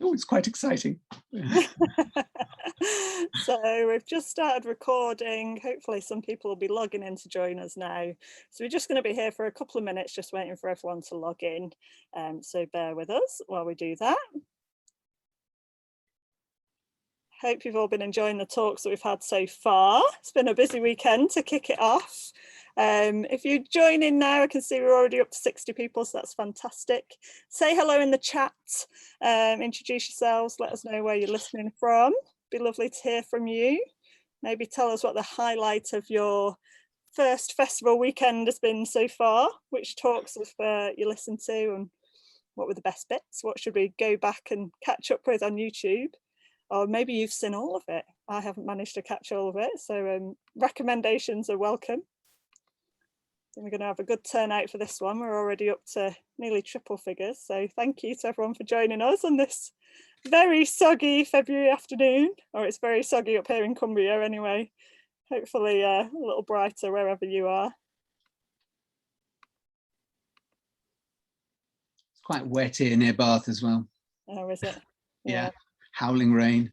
Oh, it's quite exciting. So we've just started recording. Hopefully some people will be logging in to join us now. So we're just going to be here for a couple of minutes, just waiting for everyone to log in. So bear with us while we do that. Hope you've all been enjoying the talks that we've had so far. It's been a busy weekend to kick it off. If you join in now, I can see we're already up to 60 people, so that's fantastic. Say hello in the chat, introduce yourselves, let us know where you're listening from. Be lovely to hear from you. Maybe tell us what the highlight of your first festival weekend has been so far, which talks have you listened to, and what were the best bits? What should we go back and catch up with on YouTube? Or maybe you've seen all of it. I haven't managed to catch all of it, so recommendations are welcome. And we're going to have a good turnout for this one. We're already up to nearly triple figures, so thank you to everyone for joining us on this very soggy February afternoon, or it's very soggy up here in Cumbria anyway. Hopefully a little brighter wherever you are. It's quite wet here near Bath as well. Oh, is it? Yeah. Howling rain,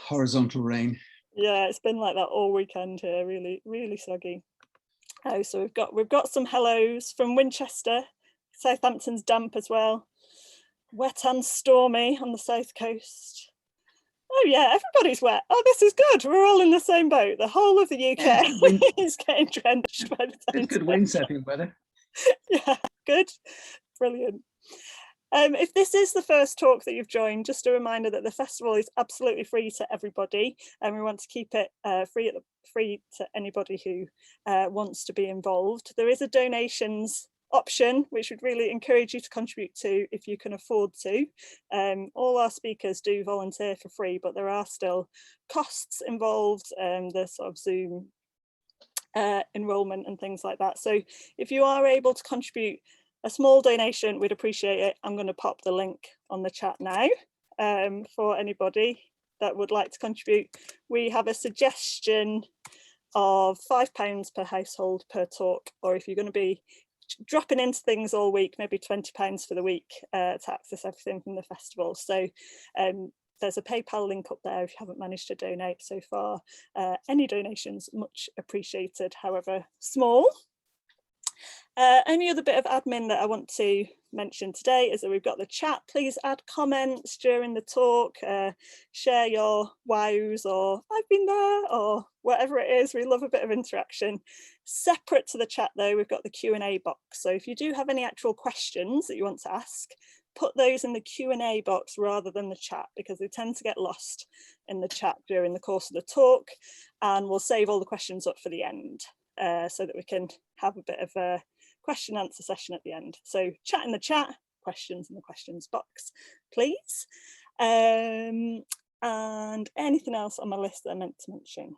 horizontal rain. Yeah, it's been like that all weekend here, really soggy. Oh, so we've got some hellos from Winchester. Southampton's damp as well. Wet and stormy on the south coast. Oh yeah, everybody's wet. Oh, this is good. We're all in the same boat. The whole of the UK is getting drenched by the time. It's good windsurfing weather. Yeah, good. Brilliant. If this is the first talk that you've joined, just a reminder that the festival is absolutely free to everybody, and we want to keep it free to anybody who wants to be involved. There is a donations option, which would really encourage you to contribute to if you can afford to. All our speakers do volunteer for free, but there are still costs involved, the sort of Zoom enrolment and things like that. So if you are able to contribute a small donation, we'd appreciate it. I'm going to pop the link on the chat now for anybody that would like to contribute. We have a suggestion of £5 per household per talk, or if you're going to be dropping into things all week, maybe £20 for the week to access everything from the festival. So there's a PayPal link up there if you haven't managed to donate so far. Any donations much appreciated, however small. Only other bit of admin that I want to mention today is that we've got the chat. Please add comments during the talk, share your wows or I've been there or whatever it is. We love a bit of interaction. Separate to the chat though, we've got the Q&A box. So if you do have any actual questions that you want to ask, put those in the Q&A box rather than the chat, because they tend to get lost in the chat during the course of the talk, and we'll save all the questions up for the end so that we can have a bit of a question answer session at the end. So chat in the chat, questions in the questions box, please. And anything else on my list that I meant to mention?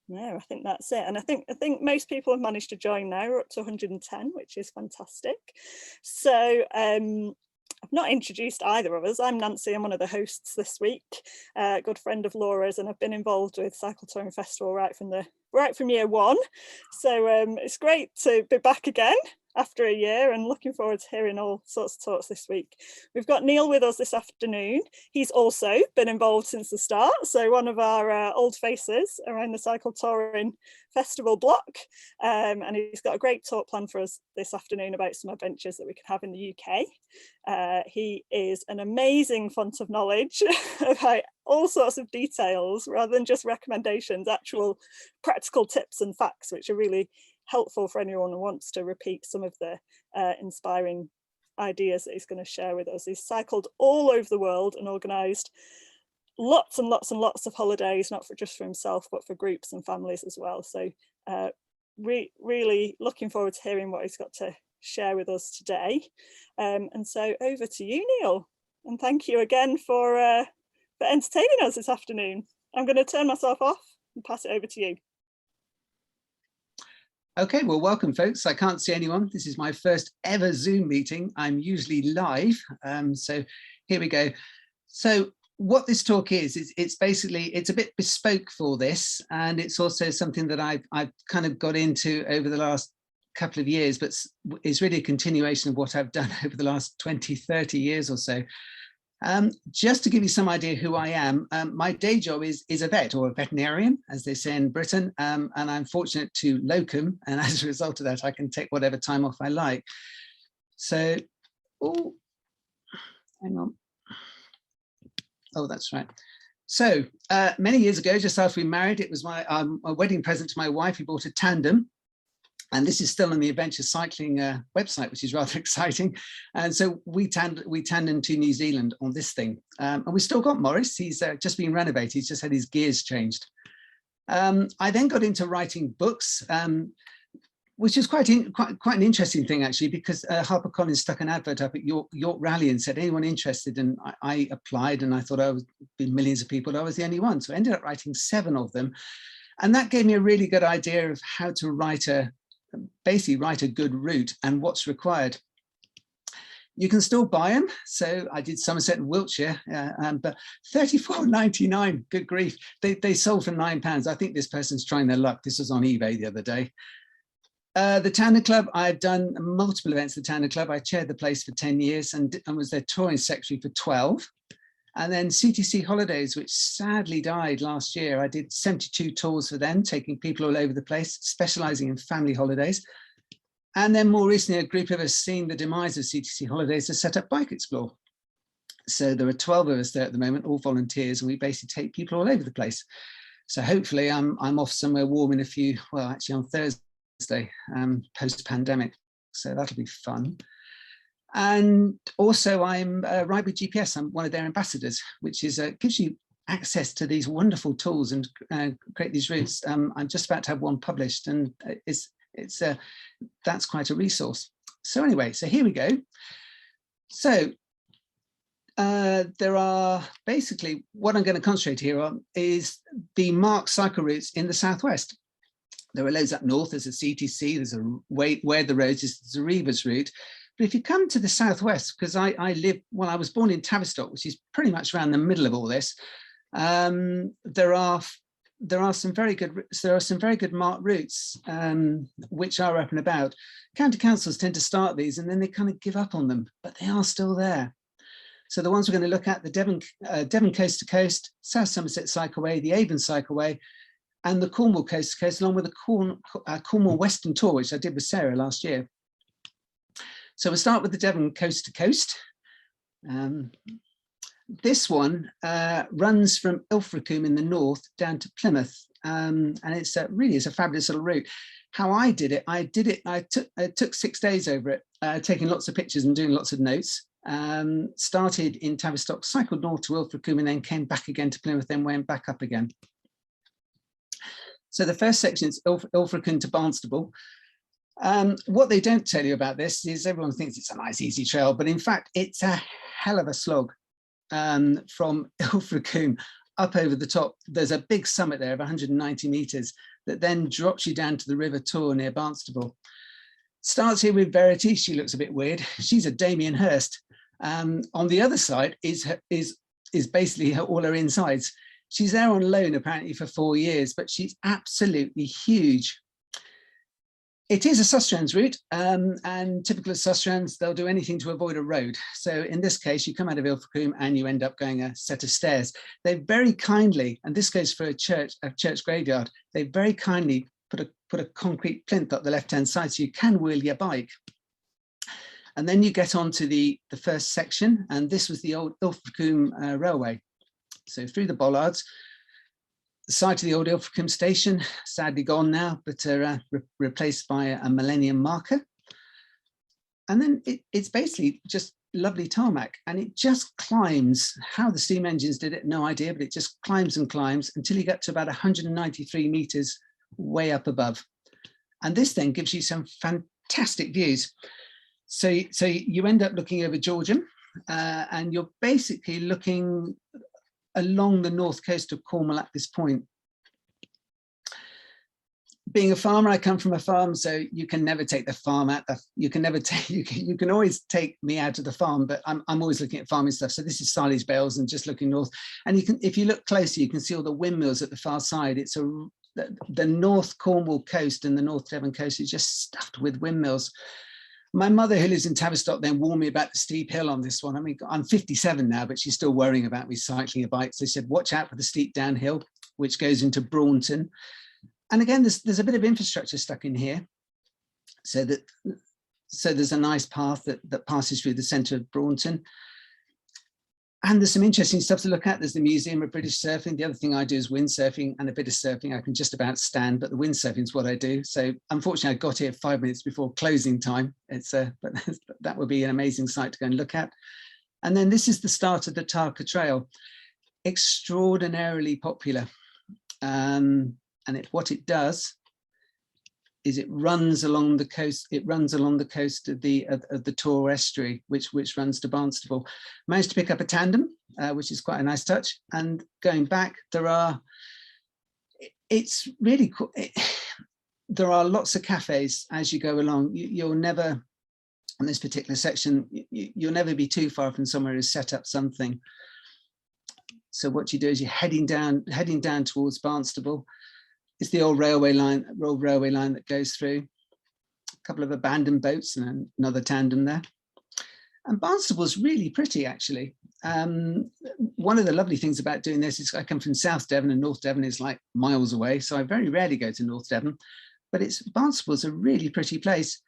No, I think that's it. And I think most people have managed to join now. We're up to 110, which is fantastic. So I've not introduced either of us. I'm Nancy, I'm one of the hosts this week, a good friend of Laura's, and I've been involved with Cycle Touring Festival right from year one. So it's great to be back again after a year, and looking forward to hearing all sorts of talks this week. We've got Neil with us this afternoon. He's also been involved since the start, so one of our old faces around the Cycle Touring Festival block, and he's got a great talk planned for us this afternoon about some adventures that we could have in the UK. He is an amazing font of knowledge about all sorts of details rather than just recommendations, actual practical tips and facts, which are really helpful for anyone who wants to repeat some of the inspiring ideas that he's going to share with us. He's cycled all over the world and organised lots and lots and lots of holidays, not just for himself, but for groups and families as well. So really looking forward to hearing what he's got to share with us today. And so over to you, Neil, and thank you again for entertaining us this afternoon. I'm going to turn myself off and pass it over to you. Okay, well, welcome, folks. I can't see anyone. This is my first ever Zoom meeting. I'm usually live, so here we go. So what this talk is it's basically, it's a bit bespoke for this, and it's also something that I've kind of got into over the last couple of years, but it's really a continuation of what I've done over the last 20, 30 years or so. Just to give you some idea who I am, my day job is a vet, or a veterinarian, as they say in Britain, and I'm fortunate to locum, and as a result of that, I can take whatever time off I like. So, oh, hang on. Oh, that's right. So many years ago, just after we married, it was my a wedding present to my wife. We bought a tandem. And this is still on the adventure cycling website, which is rather exciting. And so we tandem to New Zealand on this thing. And we still got Morris. He's just been renovated. He's just had his gears changed. I then got into writing books, which is quite an interesting thing, actually, because HarperCollins stuck an advert up at York Rally and said, anyone interested? And I applied, and I thought I would be millions of people. I was the only one. So I ended up writing 7 of them. And that gave me a really good idea of how to basically write a good route and what's required. You can still buy them. So I did Somerset and Wiltshire, but £34.99, good grief. They sold for £9. I think this person's trying their luck. This was on eBay the other day. The Tandem Club, I've done multiple events at the Tandem Club. I chaired the place for 10 years and was their touring secretary for 12. And then CTC Holidays, which sadly died last year. I did 72 tours for them, taking people all over the place, specializing in family holidays. And then more recently, a group of us, seeing the demise of CTC Holidays, to set up Bike Explore. So there are 12 of us there at the moment, all volunteers, and we basically take people all over the place. So hopefully I'm off somewhere warm in a few, well, actually on Thursday, post-pandemic. So that'll be fun. And also I'm Ride with GPS. I'm one of their ambassadors, which is gives you access to these wonderful tools and create these routes. I'm just about to have one published, and that's quite a resource. So anyway, so here we go. So there are basically, what I'm going to concentrate here on is the marked cycle routes in the southwest. There are loads up north. There's a CTC, there's a Where the Roads is the Reavers route. But if you come to the southwest, because I was born in Tavistock, which is pretty much around the middle of all this, there are some very good marked routes which are up and about. County councils tend to start these and then they kind of give up on them, but they are still there. So the ones we're going to look at, the Devon Coast to Coast, South Somerset Cycleway, the Avon Cycleway, and the Cornwall Coast to Coast, along with the Cornwall Western Tour, which I did with Sarah last year. So we'll start with the Devon Coast to Coast. This one runs from Ilfracombe in the north down to Plymouth, and it's really is a fabulous little route. How I did it, I took 6 days over it, taking lots of pictures and doing lots of notes. Started in Tavistock, cycled north to Ilfracombe, and then came back again to Plymouth, then went back up again. So the first section is Ilfracombe to Barnstable. What they don't tell you about this is everyone thinks it's a nice easy trail, but in fact it's a hell of a slog from Ilfracombe up over the top. There's a big summit there of 190 meters that then drops you down to the River Tor near Barnstable. Starts here with Verity. She looks a bit weird. She's a Damien Hirst. On the other side is basically all her insides. She's there on loan apparently for 4 years, but she's absolutely huge. It is a Sustrans route, and typical of Sustrans, they'll do anything to avoid a road. So in this case, you come out of Ilfracombe and you end up going a set of stairs. They very kindly, and this goes for a church graveyard, they very kindly put a concrete plinth up the left-hand side so you can wheel your bike. And then you get onto the first section, and this was the old Ilfracombe Railway. So through the bollards, the site of the old Ilfracombe Station, sadly gone now, but replaced by a millennium marker. And then it's basically just lovely tarmac, and it just climbs. How the steam engines did it, no idea, but it just climbs and climbs until you get to about 193 meters way up above. And this then gives you some fantastic views. So you end up looking over Georgian, and you're basically looking along the north coast of Cornwall at this point. Being a farmer, I come from a farm, so you can never take the farm out. You can always take me out of the farm, but I'm always looking at farming stuff. So this is Siley's Bales and just looking north. And you can, if you look closer, you can see all the windmills at the far side. It's the North Cornwall coast and the North Devon coast is just stuffed with windmills. My mother, who lives in Tavistock, then warned me about the steep hill on this one. I mean, I'm 57 now, but she's still worrying about me cycling a bike. So she said, watch out for the steep downhill, which goes into Braunton. And again, there's a bit of infrastructure stuck in here. So there's a nice path that passes through the centre of Braunton. And there's some interesting stuff to look at. There's the Museum of British Surfing. The other thing I do is windsurfing, and a bit of surfing I can just about stand, but the windsurfing is what I do. So unfortunately, I got here 5 minutes before closing time. But that would be an amazing site to go and look at. And then this is the start of the Tarka Trail. Extraordinarily popular. And what it does is it runs along the coast. It runs along the coast of the Tor estuary, which runs to Barnstable. Managed to pick up a tandem, which is quite a nice touch. And going back, it's really cool. There are lots of cafes as you go along. You'll never, on this particular section, you'll never be too far from somewhere who's set up something. So what you do is you're heading down towards Barnstable. It's the old railway line that goes through. A couple of abandoned boats and another tandem there. And Barnstable's really pretty, actually. One of the lovely things about doing this is I come from South Devon, and North Devon is like miles away, so I very rarely go to North Devon. But Barnstable's a really pretty place.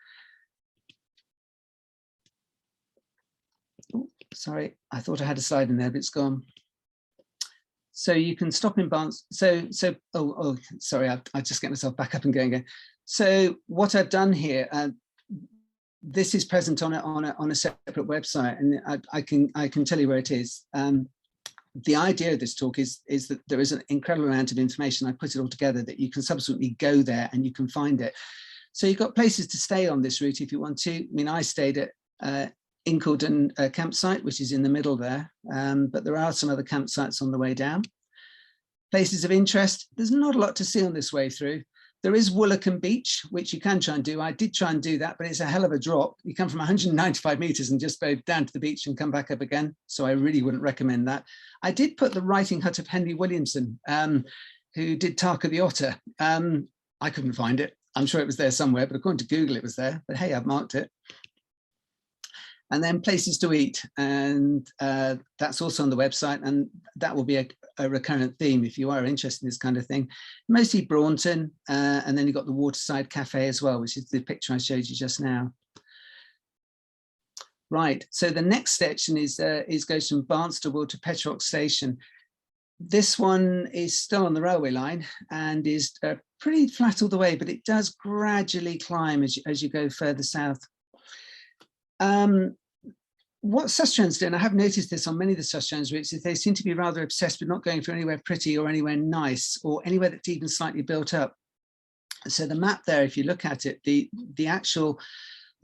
Oh, sorry, I thought I had a slide in there, but it's gone. So you can stop in Barnstable. Oh, sorry, I just get myself back up and going again. So what I've done here, this is present on a separate website, and I can tell you where it is. The idea of this talk is that there is an incredible amount of information. I put it all together that you can subsequently go there and you can find it. So you've got places to stay on this route if you want to. I mean, I stayed at Incledon campsite, which is in the middle there, but there are some other campsites on the way down. Places of interest, there's not a lot to see on this way through. There is Woolacan Beach, which you can try and do. I did try and do that, but it's a hell of a drop. You come from 195 meters and just go down to the beach and come back up again. So I really wouldn't recommend that. I did put the writing hut of Henry Williamson, who did Tarka the Otter. I couldn't find it. I'm sure it was there somewhere, but according to Google, it was there. But hey, I've marked it. And then places to eat, and that's also on the website, and that will be a recurrent theme if you are interested in this kind of thing. Mostly Braunton, and then you've got the Waterside Cafe as well, which is the picture I showed you just now. Right, so the next section is goes from Barnstable to Petrochox Station. This one is still on the railway line and is pretty flat all the way, but it does gradually climb as you go further south. What Sustrans do, and I have noticed this on many of the Sustrans routes, is they seem to be rather obsessed with not going for anywhere pretty or anywhere nice or anywhere that's even slightly built up. So the map there, if you look at it, the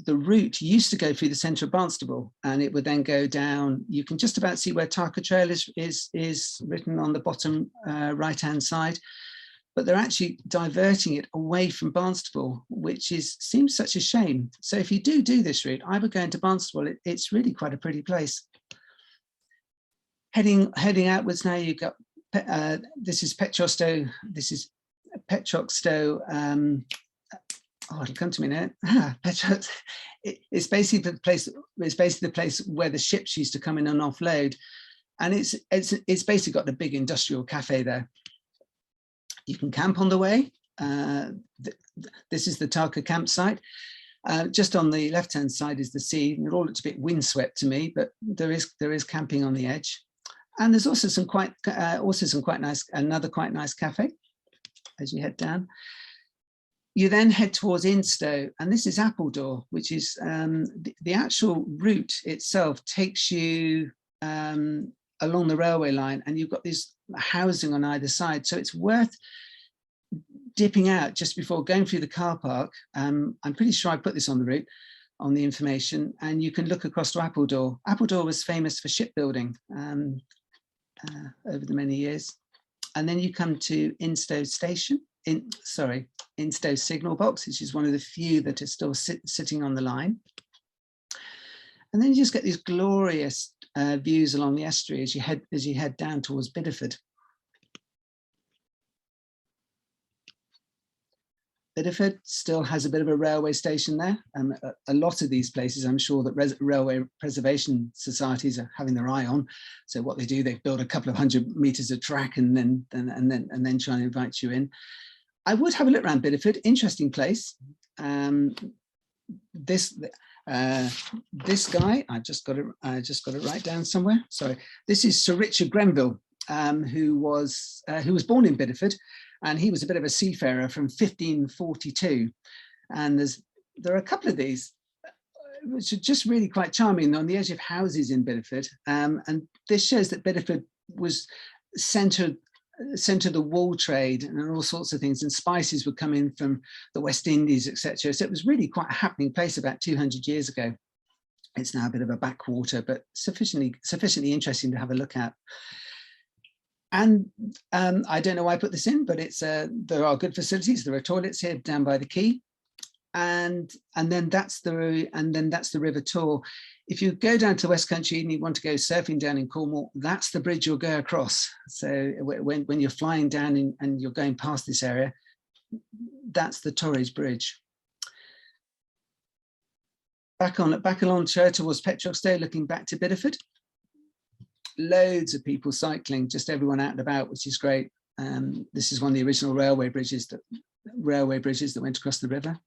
route used to go through the centre of Barnstable, and it would then go down. You can just about see where Tarka Trail is written on the bottom right-hand side. But they're actually diverting it away from Barnstable, which seems such a shame. So if you do this route, I would go into Barnstable. It's really quite a pretty place. Heading outwards now, you've got this is Petrochox Stow. This is Petrochox Stow. Oh, it'll come to me now. Petrochox. It's basically the place. It's basically the place where the ships used to come in and offload, and it's basically got a big industrial cafe there. You can camp on the way. This is the Tarka campsite. Just on the left-hand side is the sea. It all looks a bit windswept to me, but there is camping on the edge. And there's also some quite nice, another quite nice cafe as you head down. You then head towards Instow, and this is Appledore, which is the actual route itself takes you along the railway line, and you've got this housing on either side. So it's worth dipping out just before going through the car park. I'm pretty sure I put this on the route, on the information, and you can look across to Appledore. Appledore was famous for shipbuilding over the many years. And then you come to Instow Station, Instow Signal Box, which is one of the few that are still sitting on the line. And then you just get these glorious views along the estuary as you head down towards Bideford. Bideford still has a bit of a railway station there. A lot of these places, I'm sure that railway preservation societies are having their eye on. So what they do, they build a couple of 100 meters of track and then try and invite you in. I would have a look around Bideford. Interesting place. This guy, I just got it right down somewhere. Sorry, this is Sir Richard Grenville, who was born in Bideford, and he was a bit of a seafarer from 1542. And there are a couple of these which are just really quite charming on the edge of houses in Bideford. And this shows that Bideford was centre of the wool trade and all sorts of things, and spices would come in from the West Indies, etc. So it was really quite a happening place about 200 years ago. It's now a bit of a backwater, but sufficiently interesting to have a look at. And I don't know why I put this in, but there are good facilities. There are toilets here down by the quay, and then that's the River Tor. If you go down to the West Country and you want to go surfing down in Cornwall, that's the bridge you'll go across. So when you're flying down and you're going past this area, that's the Torres Bridge. Back along towards Petrochox Stow, looking back to Bideford. Loads of people cycling, just everyone out and about, which is great. This is one of the original railway bridges that went across the river.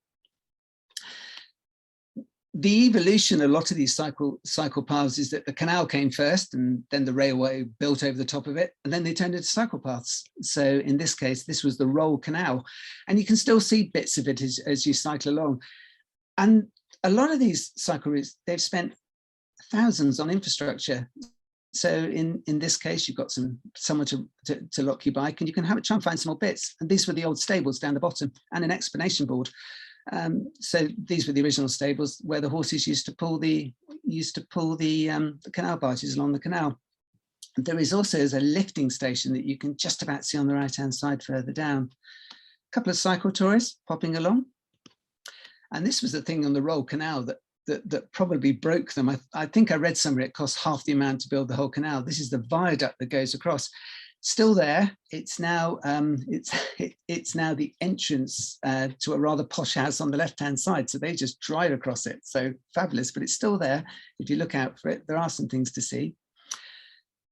The evolution of a lot of these cycle paths is that the canal came first, and then the railway built over the top of it, and then they turned into cycle paths. So in this case, this was the Roll Canal, and you can still see bits of it as you cycle along. And a lot of these cycle routes, they've spent thousands on infrastructure. So in this case, you've got somewhere to lock your bike, and you can try and find some more bits. And these were the old stables down the bottom, and an explanation board. So these were the original stables where the horses used to pull the canal barges along the canal. There is also a lifting station that you can just about see on the right-hand side further down. A couple of cycle tourists popping along. And this was the thing on the Roll Canal that probably broke them. I think I read somewhere it cost half the amount to build the whole canal. This is the viaduct that goes across. Still there. It's now it's now the entrance to a rather posh house on the left-hand side. So they just drive across it. So fabulous, but it's still there. If you look out for it, there are some things to see.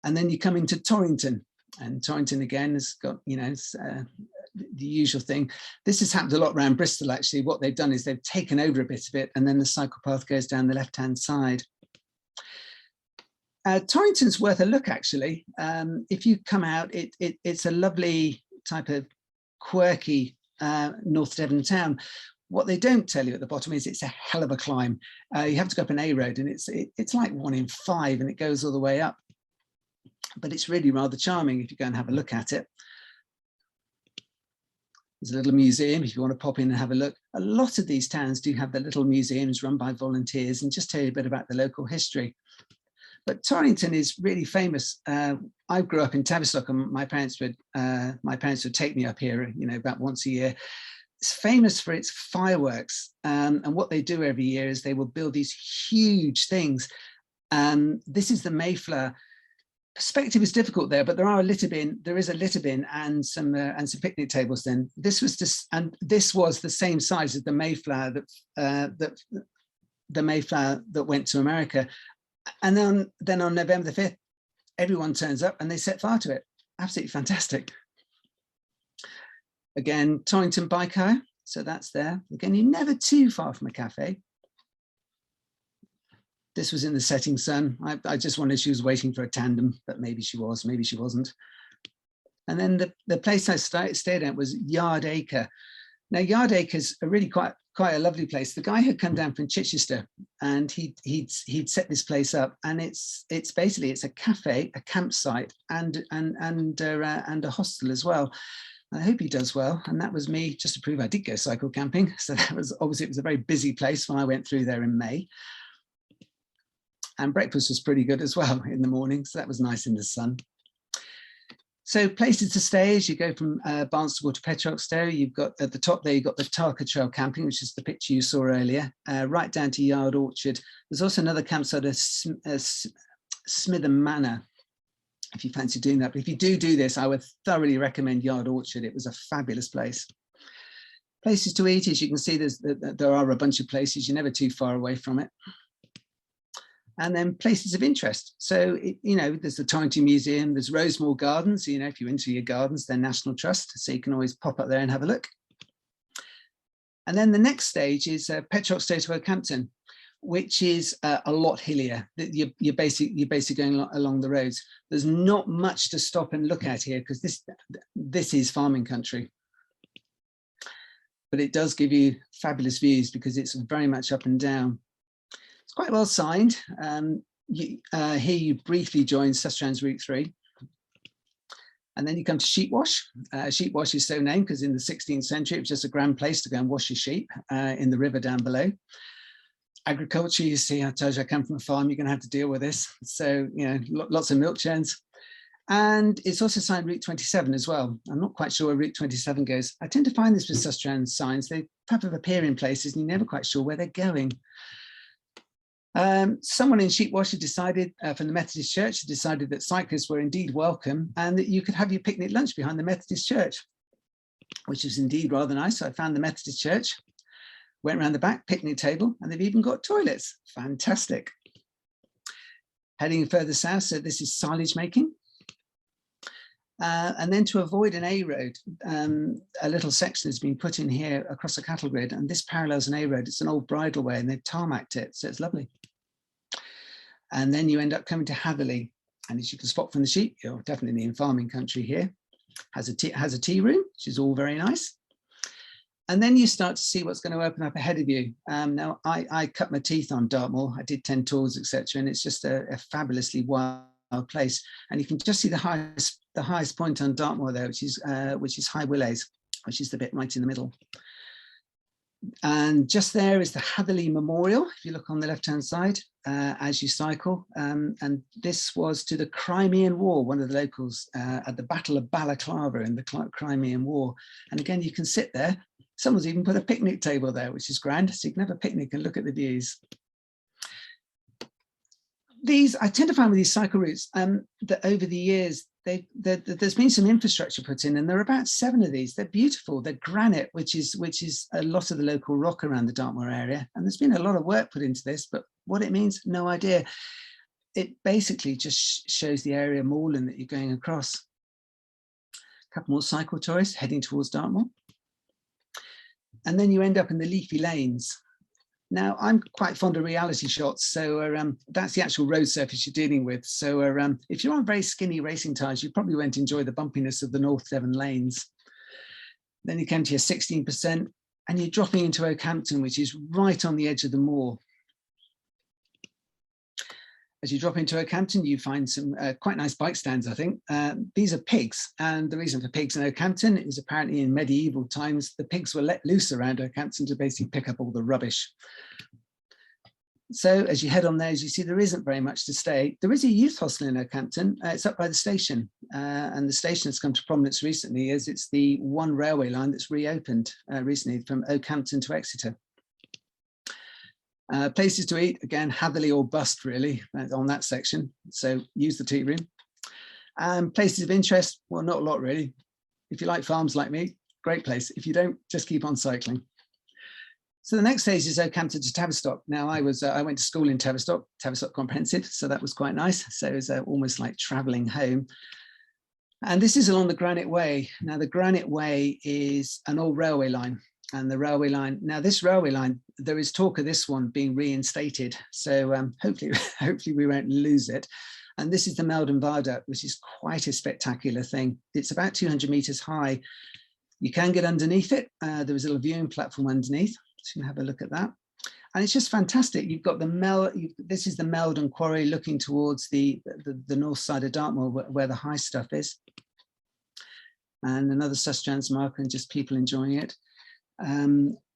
And then you come into Torrington, and Torrington again has got, the usual thing. This has happened a lot around Bristol, actually. What they've done is they've taken over a bit of it, and then the cycle path goes down the left-hand side. Torrington's worth a look, actually. If you come out, it's a lovely type of quirky North Devon town. What they don't tell you at the bottom is it's a hell of a climb. You have to go up an A road, and it's like 1 in 5, and it goes all the way up. But it's really rather charming if you go and have a look at it. There's a little museum if you want to pop in and have a look. A lot of these towns do have their little museums run by volunteers and just tell you a bit about the local history. But Torrington is really famous. I grew up in Tavistock, and my parents would take me up here, about once a year. It's famous for its fireworks, and what they do every year is they will build these huge things. This is the Mayflower. Perspective is difficult there, but there is a litter bin and some picnic tables. Then this was the same size as the Mayflower that went to America. And then on November the 5th, everyone turns up and they set fire to it. Absolutely fantastic. Again, Torrington Bike Hire. So that's there. Again, you're never too far from a cafe. This was in the setting sun. I just wondered if she was waiting for a tandem, but maybe she was, maybe she wasn't. And then the place I stayed at was Yard Acre. Now, Yard Acre is a really quite a lovely place. The guy had come down from Chichester, and he'd set this place up, and it's basically a cafe, a campsite, and a hostel as well. I hope he does well. And that was me, just to prove I did go cycle camping. So that was obviously, it was a very busy place when I went through there in May. And breakfast was pretty good as well in the morning. So that was nice in the sun. So places to stay as you go from Barnstable to Petrochox Stow. You've got at the top there, you've got the Tarka Trail camping, which is the picture you saw earlier, right down to Yard Orchard. There's also another campsite at Smeaton Manor, if you fancy doing that. But if you do this, I would thoroughly recommend Yard Orchard. It was a fabulous place. Places to eat, as you can see, there are a bunch of places. You're never too far away from it. And then places of interest. So, you know, there's the Torrington Museum, there's Rosemore Gardens. You know, if you're into your gardens, they're National Trust. So you can always pop up there and have a look. And then the next stage is Petroch Stow to Oakhampton, which is a lot hillier. You're basically going along the roads. There's not much to stop and look at here because this is farming country. But it does give you fabulous views because it's very much up and down. It's quite well signed. Here you briefly join Sustrans Route 3. And then you come to Sheepwash. Sheepwash is so named because in the 16th century, it was just a grand place to go and wash your sheep in the river down below. Agriculture, you see, I told you I come from a farm, you're going to have to deal with this. So, you know, lots of milk churns. And it's also signed Route 27 as well. I'm not quite sure where Route 27 goes. I tend to find this with Sustrans signs. They pop up appear in places and you're never quite sure where they're going. Someone in Sheepwash had decided, from the Methodist Church, had decided that cyclists were indeed welcome and that you could have your picnic lunch behind the Methodist Church, which is indeed rather nice. So I found the Methodist Church, went around the back, picnic table, and they've even got toilets. Fantastic. Heading further south, so this is silage making. And then to avoid an A road, a little section has been put in here across a cattle grid, and this parallels an A road. It's an old bridleway, and they've tarmacked it, so it's lovely. And then you end up coming to Hatherley, and as you can spot from the sheep, you're definitely in farming country here. Has a tea room, which is all very nice. And then you start to see what's going to open up ahead of you. Now, I cut my teeth on Dartmoor. I did 10 tours, etc., and it's just a fabulously wild place. And you can just see the highest point on Dartmoor there, which is High Willowes, which is the bit right in the middle. And just there is the Huddly Memorial, if you look on the left-hand side as you cycle. And this was to the Crimean War, one of the locals at the Battle of Balaclava in the Crimean War. And again, you can sit there. Someone's even put a picnic table there, which is grand. So you can have a picnic and look at the views. I tend to find with these cycle routes that over the years, there's been some infrastructure put in, and there are about 7 of these. They're beautiful. They're granite, which is a lot of the local rock around the Dartmoor area. And there's been a lot of work put into this, but what it means, no idea. It basically just shows the area moorland that you're going across. A couple more cycle tourists heading towards Dartmoor. And then you end up in the leafy lanes. Now, I'm quite fond of reality shots, so that's the actual road surface you're dealing with. So if you're on very skinny racing tyres, you probably won't enjoy the bumpiness of the North Devon lanes. Then you come to your 16%, and you're dropping into Oakhampton, which is right on the edge of the moor. As you drop into Oakhampton, you find some quite nice bike stands, I think. These are pigs, and the reason for pigs in Oakhampton is apparently in medieval times, the pigs were let loose around Oakhampton to basically pick up all the rubbish. So as you head on there, as you see, there isn't very much to stay. There is a youth hostel in Oakhampton. It's up by the station, and the station has come to prominence recently as it's the one railway line that's reopened recently from Oakhampton to Exeter. Places to eat, again, Hatherley or bust really on that section, so use the tea room. Places of interest, well, not a lot really. If you like farms like me, great place. If you don't, just keep on cycling. So the next stage is Oakhampton to Tavistock. Now I went to school in Tavistock Comprehensive, so that was quite nice. So it was almost like traveling home. And this is along the Granite Way. Now the Granite Way is an old railway line. And the railway line, now this railway line, there is talk of this one being reinstated. So hopefully we won't lose it. And this is the Melbourne Bardot, which is quite a spectacular thing. It's about 200 meters high. You can get underneath it. There is a little viewing platform underneath. So you can have a look at that. And it's just fantastic. You've got this is the Meldon Quarry looking towards the north side of Dartmoor where the high stuff is. And another Sustrans marker and just people enjoying it.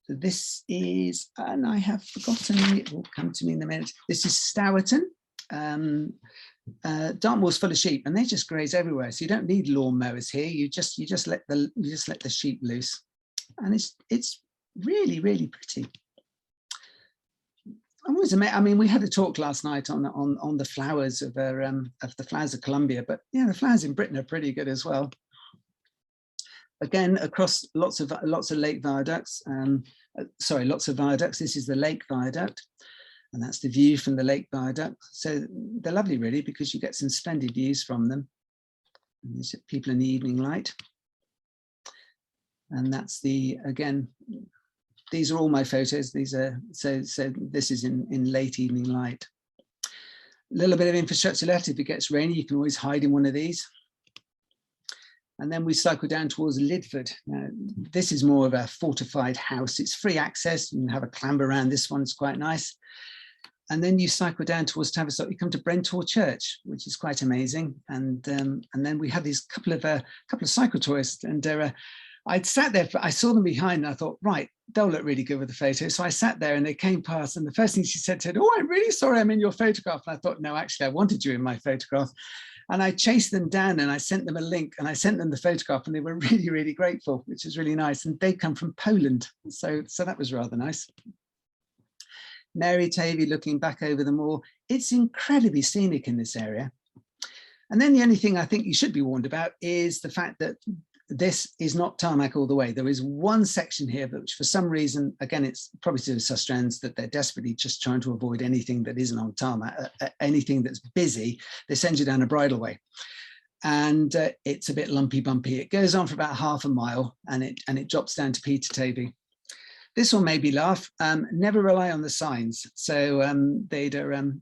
This is, and I have forgotten, it will come to me in a minute. This is Stowerton. Dartmoor's full of sheep and they just graze everywhere. So you don't need lawn mowers here. You just let the sheep loose. And it's really, really pretty. I was amazed. I mean, we had a talk last night on the flowers of the flowers of Colombia, but yeah, the flowers in Britain are pretty good as well. Again, across lots of lake viaducts, sorry, lots of viaducts. This is the lake viaduct, and that's the view from the lake viaduct. So they're lovely really, because you get some splendid views from them. And there's people in the evening light. And that's the, again, these are all my photos. These are, so this is in late evening light. A little bit of infrastructure left. If it gets rainy, you can always hide in one of these. And then we cycle down towards Lidford. Now, this is more of a fortified house. It's free access. You can have a clamber around this one. It's quite nice. And then you cycle down towards Tavistock. You come to Brentor Church, which is quite amazing. And then we had these couple of cycle tourists, and I'd sat there, I saw them behind, and I thought, right, they'll look really good with the photo. So I sat there and they came past, and the first thing she said, oh, I'm really sorry I'm in your photograph. And I thought, no, actually, I wanted you in my photograph. And I chased them down and I sent them a link and I sent them the photograph, and they were really, really grateful, which is really nice. And they come from Poland. So that was rather nice. Mary Tavy looking back over the moor. It's incredibly scenic in this area. And then the only thing I think you should be warned about is the fact that this is not tarmac all the way. There is one section here, which for some reason, again, it's probably to the Sustrans, that they're desperately just trying to avoid anything that isn't on tarmac, anything that's busy. They send you down a bridleway, and it's a bit lumpy bumpy. It goes on for about half a mile, and it drops down to Peter Tavy. This one made me laugh. Never rely on the signs. So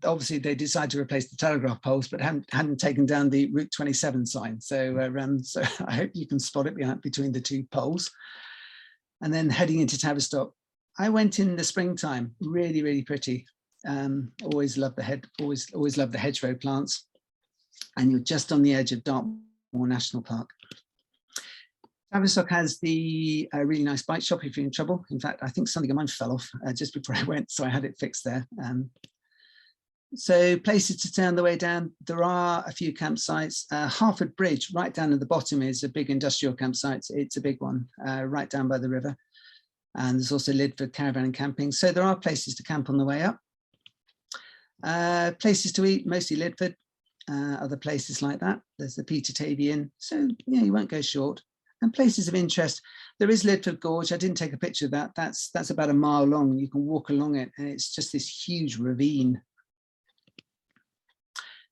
obviously they decided to replace the telegraph poles, but hadn't taken down the Route 27 sign. So I hope you can spot it between the two poles. And then heading into Tavistock, I went in the springtime. Really, really pretty. Always love the hedgerow plants. And you're just on the edge of Dartmoor National Park. Tavistock has the really nice bike shop if you're in trouble. In fact, I think something of mine fell off just before I went, so I had it fixed there. So places to turn the way down. There are a few campsites. Harford Bridge, right down at the bottom, is a big industrial campsite. It's a big one, right down by the river. And there's also Lidford Caravan and Camping. So there are places to camp on the way up. Places to eat, mostly Lidford. Other places like that. There's the Peter Tavy Inn. So yeah, you won't go short. And places of interest, there is Lidford Gorge. I didn't take a picture of that. That's about a mile long. You can walk along it, and it's just this huge ravine.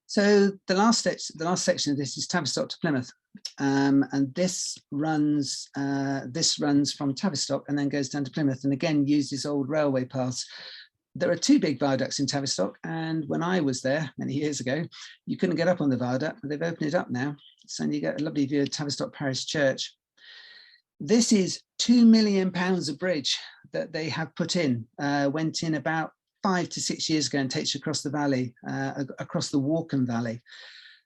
So the last section of this is Tavistock to Plymouth, and this runs from Tavistock and then goes down to Plymouth, and again uses old railway paths. There are two big viaducts in Tavistock, and when I was there many years ago, you couldn't get up on the viaduct, but they've opened it up now. So you get a lovely view of Tavistock Parish Church. This is £2 million of bridge that they have put in, went in about 5 to 6 years ago, and takes you across the valley, across the Woolacan Valley.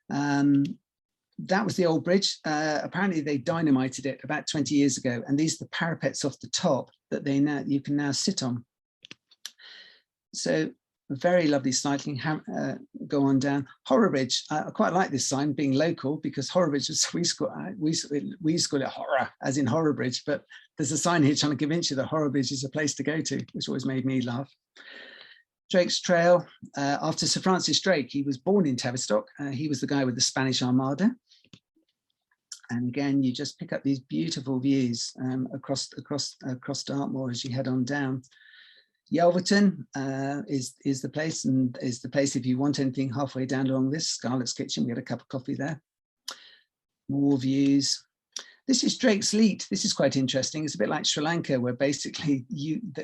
That was the old bridge. Apparently they dynamited it about 20 years ago, and these are the parapets off the top that you can now sit on. So very lovely cycling. Go on down Horrobridge. I quite like this sign, being local, because Horrobridge is, we used to call it horror, as in Horrobridge, but there's a sign here trying to convince you that Horrobridge is a place to go to, which always made me laugh. Drake's Trail, after Sir Francis Drake. He was born in Tavistock. He was the guy with the Spanish Armada. And again, you just pick up these beautiful views across Dartmoor as you head on down. Yelverton is the place, and is the place if you want anything halfway down along this. Scarlett's Kitchen, we had a cup of coffee there. More views. This is Drake's Leat. This is quite interesting. It's a bit like Sri Lanka, where basically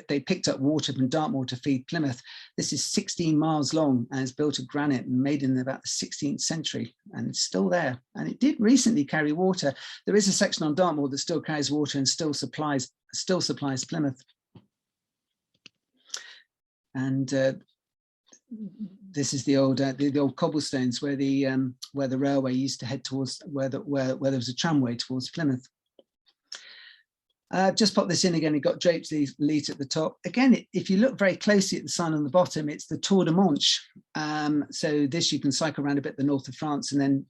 they picked up water from Dartmoor to feed Plymouth. This is 16 miles long and is built of granite and made in about the 16th century, and it's still there. And it did recently carry water. There is a section on Dartmoor that still carries water and still supplies Plymouth. And this is the old cobblestones where the railway used to head towards, where there was a tramway towards Plymouth. Just pop this in again. You've got Drake's Leat at the top. Again, if you look very closely at the sign on the bottom, it's the Tour de Manche. So this, you can cycle around a bit the north of France and then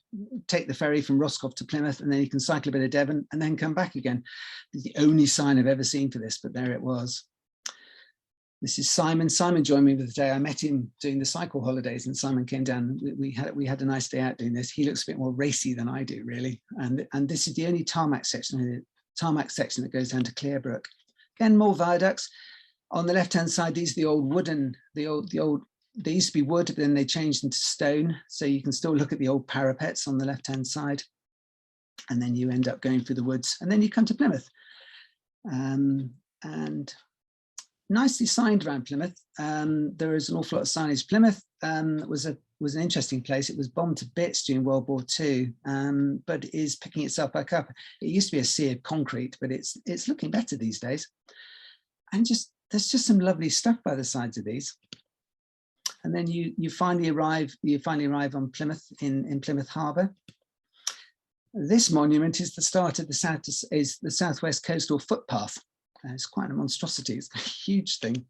take the ferry from Roscoff to Plymouth, and then you can cycle a bit of Devon and then come back again. It's the only sign I've ever seen for this, but there it was. This is Simon. Simon joined me for the day. I met him doing the cycle holidays, and Simon came down. We had a nice day out doing this. He looks a bit more racy than I do, really. And this is the only tarmac section tarmac section that goes down to Clearbrook. Again, more viaducts. On the left-hand side, these are the old wooden, they used to be wood, but then they changed into stone. So you can still look at the old parapets on the left-hand side. And then you end up going through the woods, and then you come to Plymouth. And nicely signed around Plymouth. There is an awful lot of signage. Plymouth was an interesting place. It was bombed to bits during World War II, but is picking itself back up. It used to be a sea of concrete, but it's looking better these days. And there's just some lovely stuff by the sides of these. And then you finally arrive on Plymouth in Plymouth Harbour. This monument is the start of the Southwest Coastal Footpath. It's quite a monstrosity. It's a huge thing.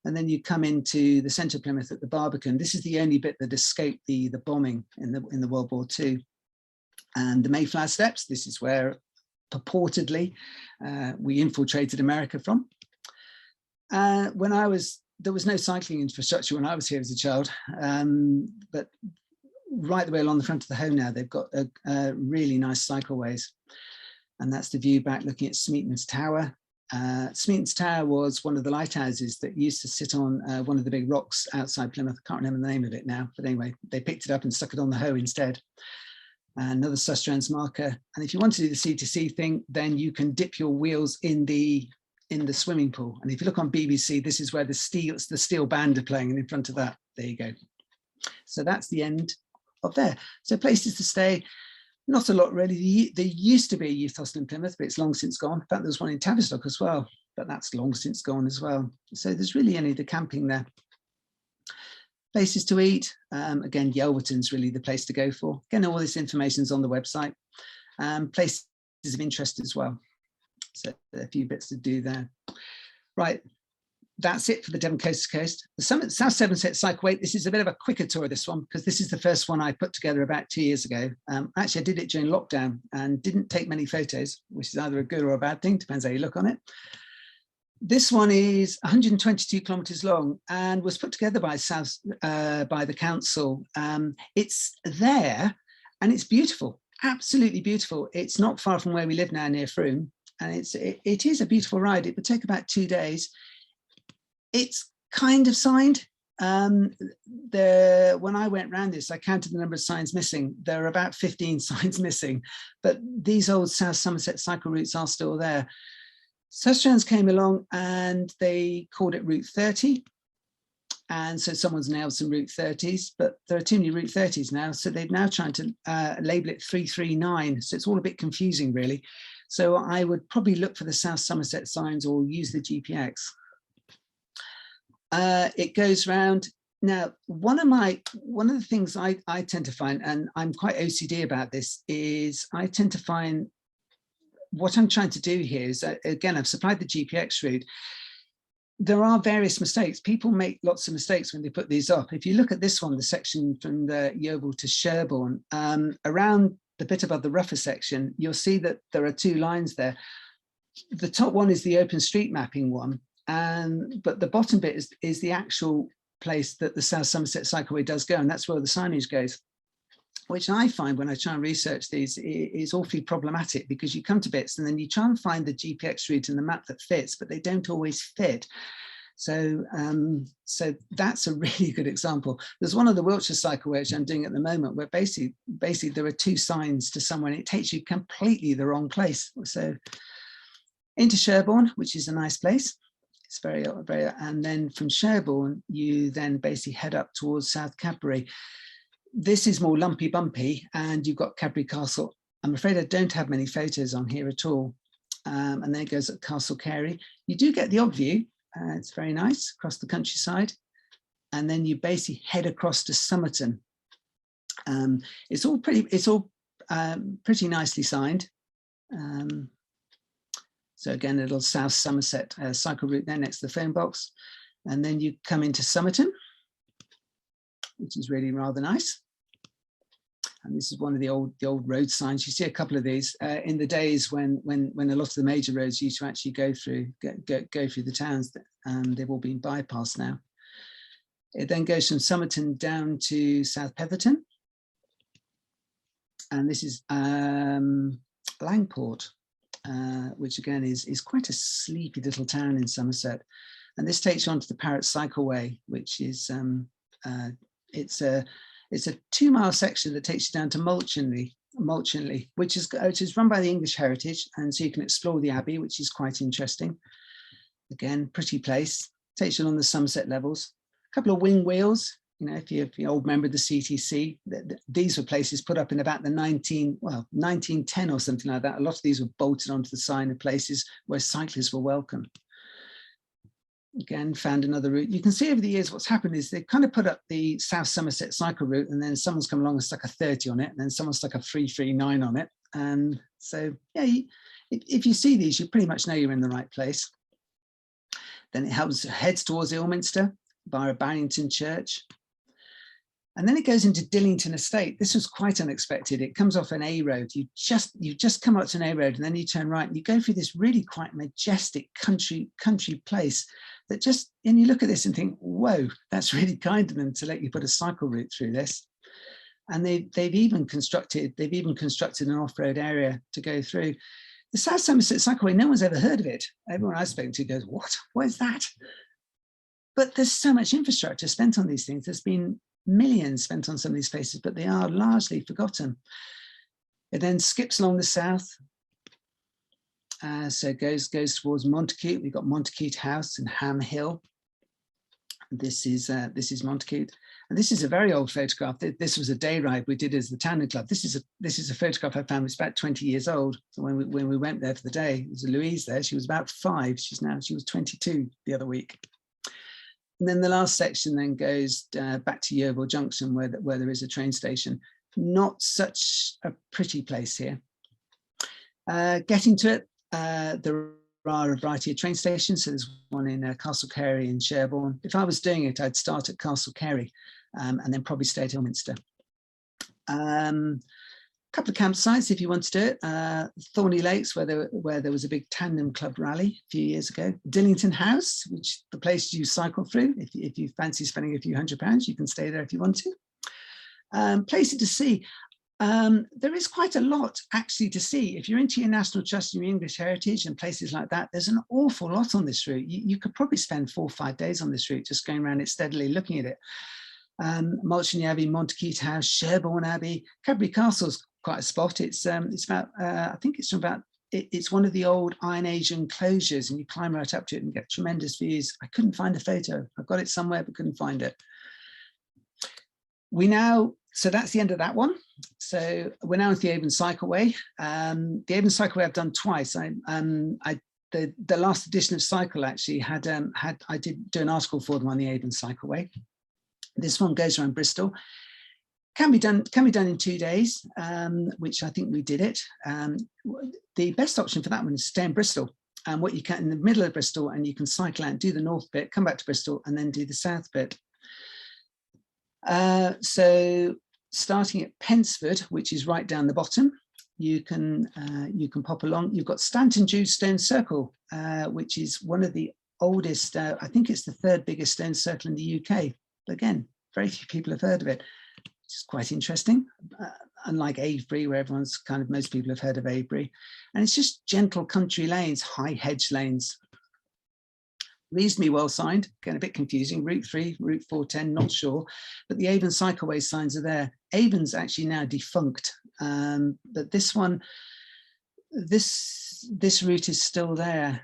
And then you come into the centre of Plymouth at the Barbican. This is the only bit that escaped the bombing in the World War II. And the Mayflower Steps. This is where purportedly we infiltrated America from. There was no cycling infrastructure when I was here as a child, but right the way along the front of the home now, they've got a really nice cycleways. And that's the view back looking at Smeaton's Tower. Smeaton's Tower was one of the lighthouses that used to sit on one of the big rocks outside Plymouth. I can't remember the name of it now, but anyway, they picked it up and stuck it on the hoe instead. Another Sustrans marker. And if you want to do the C2C thing, then you can dip your wheels in the swimming pool. And if you look on BBC, this is where the steel band are playing, and in front of that, there you go. So that's the end of there. So places to stay, not a lot really. There used to be a youth hostel in Plymouth, but it's long since gone. In fact, there was one in Tavistock as well, but that's long since gone as well. So there's really only the camping there. Places to eat, again, Yelverton's really the place to go for. Again, all this information's on the website. Places of interest as well. So a few bits to do there. Right, that's it for the Devon coast to coast. The South Somerset Cycleway, this is a bit of a quicker tour of this one, because this is the first one I put together about 2 years ago. Actually, I did it during lockdown and didn't take many photos, which is either a good or a bad thing, depends how you look on it. This one is 122 kilometres long and was put together by the council. It's there and it's beautiful, absolutely beautiful. It's not far from where we live now, near Frome, and it is a beautiful ride. It would take about 2 days. It's kind of signed. When I went round this, I counted the number of signs missing. There are about 15 signs missing, but these old South Somerset cycle routes are still there. Sustrans came along and they called it Route 30. And so someone's nailed some Route 30s, but there are too many Route 30s now. So they've now tried to label it 339. So it's all a bit confusing, really. So I would probably look for the South Somerset signs or use the GPX. It goes round. Now, one of the things I tend to find, and I'm quite OCD about this, is I tend to find what I'm trying to do here is, again, I've supplied the GPX route. There are various mistakes. People make lots of mistakes when they put these up. If you look at this one, the section from the Yeovil to Sherborne, around the bit above the rougher section, you'll see that there are 2 lines there. The top one is the open street mapping one, but the bottom bit is the actual place that the South Somerset Cycleway does go, and that's where the signage goes, which I find when I try and research these is awfully problematic, because you come to bits and then you try and find the GPX route and the map that fits, but they don't always fit. So that's a really good example. There's one of the Wiltshire cycleways I'm doing at the moment where basically there are 2 signs to somewhere and it takes you completely the wrong place. So into Sherborne, which is a nice place. It's very, and then from Sherborne, you then basically head up towards South Cadbury. This is more lumpy bumpy, and you've got Cadbury Castle. I'm afraid I don't have many photos on here at all. And then it goes at Castle Carey. You do get the odd view. It's very nice across the countryside. And then you basically head across to Summerton. It's all pretty nicely signed. So again, a little South Somerset cycle route there next to the phone box. And then you come into Summerton, which is really rather nice. And this is one of the old road signs. You see a couple of these in the days when a lot of the major roads used to actually go through the towns. They've all been bypassed now. It then goes from Summerton down to South Petherton. And this is Langport. which again is quite a sleepy little town in Somerset. And this takes you onto the Cycleway, which is it's a 2-mile section that takes you down to Mulchenley, which is run by the English Heritage, and so you can explore the Abbey, which is quite interesting. Again, pretty place. Takes you along the Somerset levels. A couple of wing wheels. You know, if you're an old member of the CTC, these were places put up in about the 1910 or something like that. A lot of these were bolted onto the sign of places where cyclists were welcome. Again, found another route. You can see over the years what's happened is they kind of put up the South Somerset cycle route, and then someone's come along and stuck a 30 on it, and then someone stuck a 339 on it. And so, yeah, if you see these, you pretty much know you're in the right place. Then it heads towards Ilminster via Barrington Church. And then it goes into Dillington Estate. This was quite unexpected. It comes off an A road. You just come up to an A road, and then you turn right, and you go through this really quite majestic country place that just, and you look at this and think, whoa, that's really kind of them to let you put a cycle route through this. And they've even constructed an off-road area to go through. The South Somerset Cycleway, no one's ever heard of it. Everyone I've spoken to goes, what is that? But there's so much infrastructure spent on these things. There's been millions spent on some of these places, but they are largely forgotten. It then skips along the south. So it goes towards Montacute. We've got Montacute House and Ham Hill. This is Montacute. And this is a very old photograph. This was a day ride we did as the Tanner Club. This is a photograph I found. It's about 20 years old. So when we went there for the day, there was a Louise there. She was about 5. She was 22 the other week. And then the last section then goes back to Yeovil Junction, where there is a train station. Not such a pretty place here. Getting to it, there are a variety of train stations. So there's one in Castle Carey in Sherborne. If I was doing it, I'd start at Castle Carey and then probably stay at Ilminster. Couple of campsites if you want to do it. Thorny Lakes, where there was a big tandem club rally a few years ago. Dillington House, which the place you cycle through. If you fancy spending a few £100s, you can stay there if you want to. Places to see. There is quite a lot actually to see. If you're into your National Trust and your English Heritage and places like that, there's an awful lot on this route. You could probably spend 4 or 5 days on this route, just going around it steadily, looking at it. Mulchenley Abbey, Montacute House, Sherborne Abbey, Cadbury Castle's quite a spot. It's about I think it's from about it's one of the old Iron Age enclosures, and you climb right up to it and get tremendous views. I couldn't find a photo. I've got it somewhere but couldn't find it. So that's the end of that one. So we're now at the Avon Cycleway. The Avon Cycleway I've done twice. The last edition of Cycle actually I did do an article for them on the Avon Cycleway. This one goes around Bristol. Can be done in 2 days, which I think we did it. The best option for that one is to stay in Bristol, and what you can in the middle of Bristol, and you can cycle out and do the north bit, come back to Bristol, and then do the south bit. So starting at Pensford, which is right down the bottom, you can pop along. You've got Stanton Stone Circle, which is one of the oldest. I think it's the 3rd biggest stone circle in the UK. But again, very few people have heard of it. Which is quite interesting, unlike Avebury, where most people have heard of Avebury. And it's just gentle country lanes, high hedge lanes. Reasonably well signed, again a bit confusing, Route 3, Route 410, not sure, but the Avon Cycleway signs are there. Avon's actually now defunct, but this route is still there.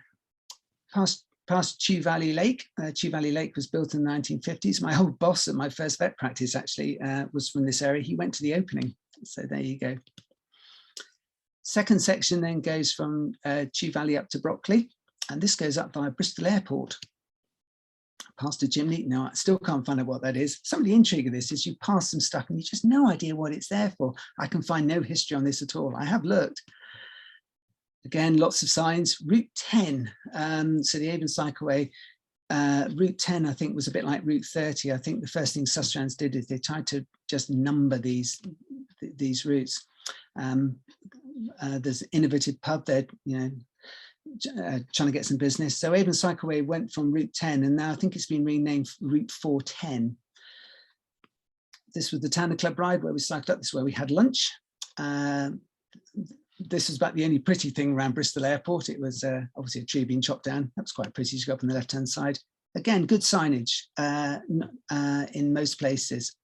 Past Chew Valley Lake. Chew Valley Lake was built in the 1950s. My old boss at my first vet practice actually was from this area. He went to the opening. So there you go. Second section then goes from Chew Valley up to Brockley. And this goes up via Bristol Airport. Past a chimney. Now, I still can't find out what that is. Some of the intrigue of this is you pass some stuff and you just no idea what it's there for. I can find no history on this at all. I have looked. Again, lots of signs. Route 10, so the Avon Cycleway, Route 10, I think, was a bit like Route 30. I think the first thing Sustrans did is they tried to just number these routes. There's an innovative pub there, trying to get some business. So Avon Cycleway went from Route 10, and now I think it's been renamed Route 410. This was the Tanner Club ride where we cycled up. This is where we had lunch. this was about the only pretty thing around Bristol Airport. It was obviously a tree being chopped down. That was quite pretty to go up on the left-hand side. Again, good signage in most places.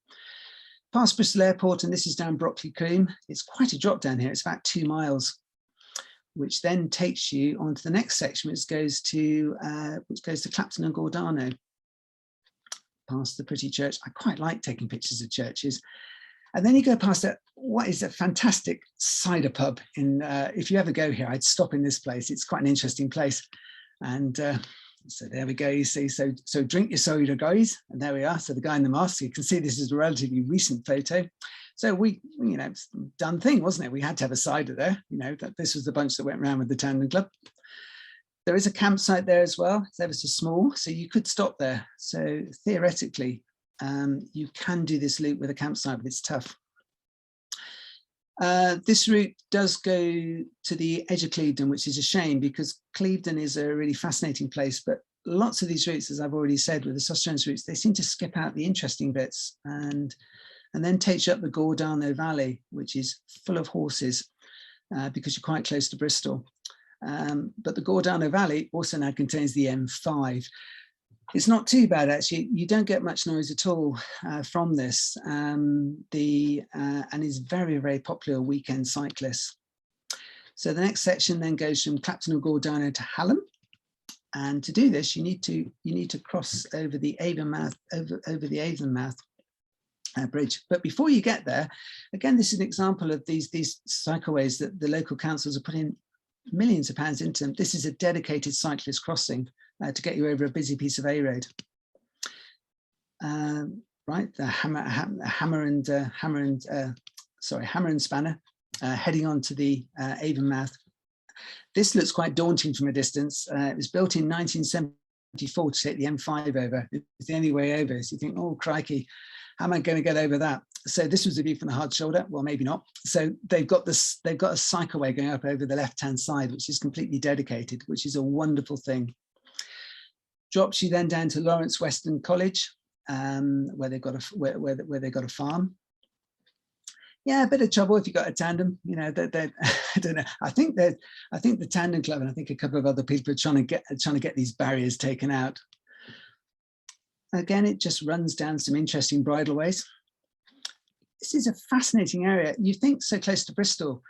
Past Bristol Airport, and this is down Brockley Combe. It's quite a drop down here. It's about 2 miles, which then takes you onto the next section, which goes to Clapton and Gordano. Past the pretty church. I quite like taking pictures of churches. And then you go past what is a fantastic cider pub. If you ever go here, I'd stop in this place. It's quite an interesting place. And so there we go, you see. So drink your cider, guys. And there we are. So the guy in the mask, you can see this is a relatively recent photo. So we, it's a done thing, wasn't it? We had to have a cider there. That this was the bunch that went around with the Tandem Club. There is a campsite there as well. It's ever so small, so you could stop there. So theoretically, you can do this loop with a campsite, but it's tough. This route does go to the edge of Clevedon, which is a shame because Clevedon is a really fascinating place, but lots of these routes, as I've already said, with the Sustenance routes, they seem to skip out the interesting bits and then take you up the Gordano Valley, which is full of horses because you're quite close to Bristol. But the Gordano Valley also now contains the M5. It's not too bad, actually. You don't get much noise at all from this, and is very, very popular weekend cyclists. So the next section then goes from Clapton and Gordano to Hallam, and to do this, you need to cross over the Avonmouth over the Avonmouth bridge. But before you get there, again, this is an example of these cycleways that the local councils are putting millions of pounds into them. This is a dedicated cyclist crossing to get you over a busy piece of A road. Right, the hammer and spanner heading on to the Avonmouth. This looks quite daunting from a distance. It was built in 1974 to take the M5 over. It's the only way over. So you think, oh crikey, how am I going to get over that? So this was a view from the hard shoulder. Well, maybe not. So they've got a cycleway going up over the left-hand side, which is completely dedicated, which is a wonderful thing. Drops you then down to Lawrence Western College, where they've got a farm. Yeah, a bit of trouble if you've got a tandem. I don't know. I think the Tandem Club and I think a couple of other people are trying to get these barriers taken out. Again, it just runs down some interesting bridleways. This is a fascinating area. You think so close to Bristol,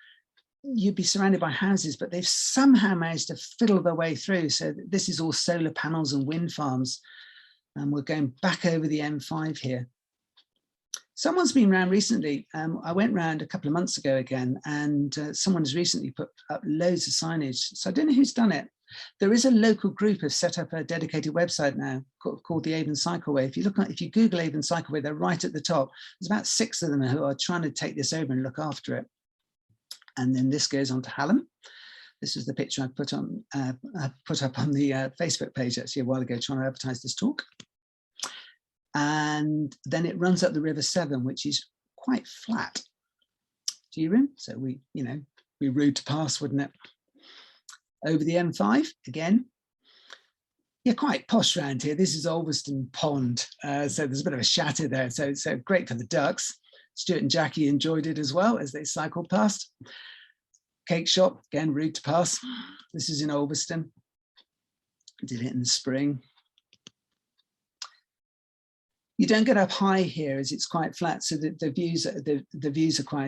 you'd be surrounded by houses, but they've somehow managed to fiddle their way through. So this is all solar panels and wind farms. And we're going back over the M5 here. Someone's been around recently. I went round a couple of months ago again, and someone has recently put up loads of signage. So I don't know who's done it. There is a local group have set up a dedicated website now called the Avon Cycleway. If you Google Avon Cycleway, they're right at the top. There's about 6 of them who are trying to take this over and look after it. And then this goes on to Hallam. This is the picture I put up on the Facebook page actually a while ago, trying to advertise this talk. And then it runs up the River Severn, which is quite flat. Do you room? So we rude to pass, wouldn't it? Over the M5 again. You're quite posh around here. This is Ulverston Pond, so there's a bit of a shatter there. So great for the ducks. Stuart and Jackie enjoyed it as well as they cycled past. Cake shop, again, rude to pass. This is in Ulverston. Did it in the spring. You don't get up high here as it's quite flat, so the views are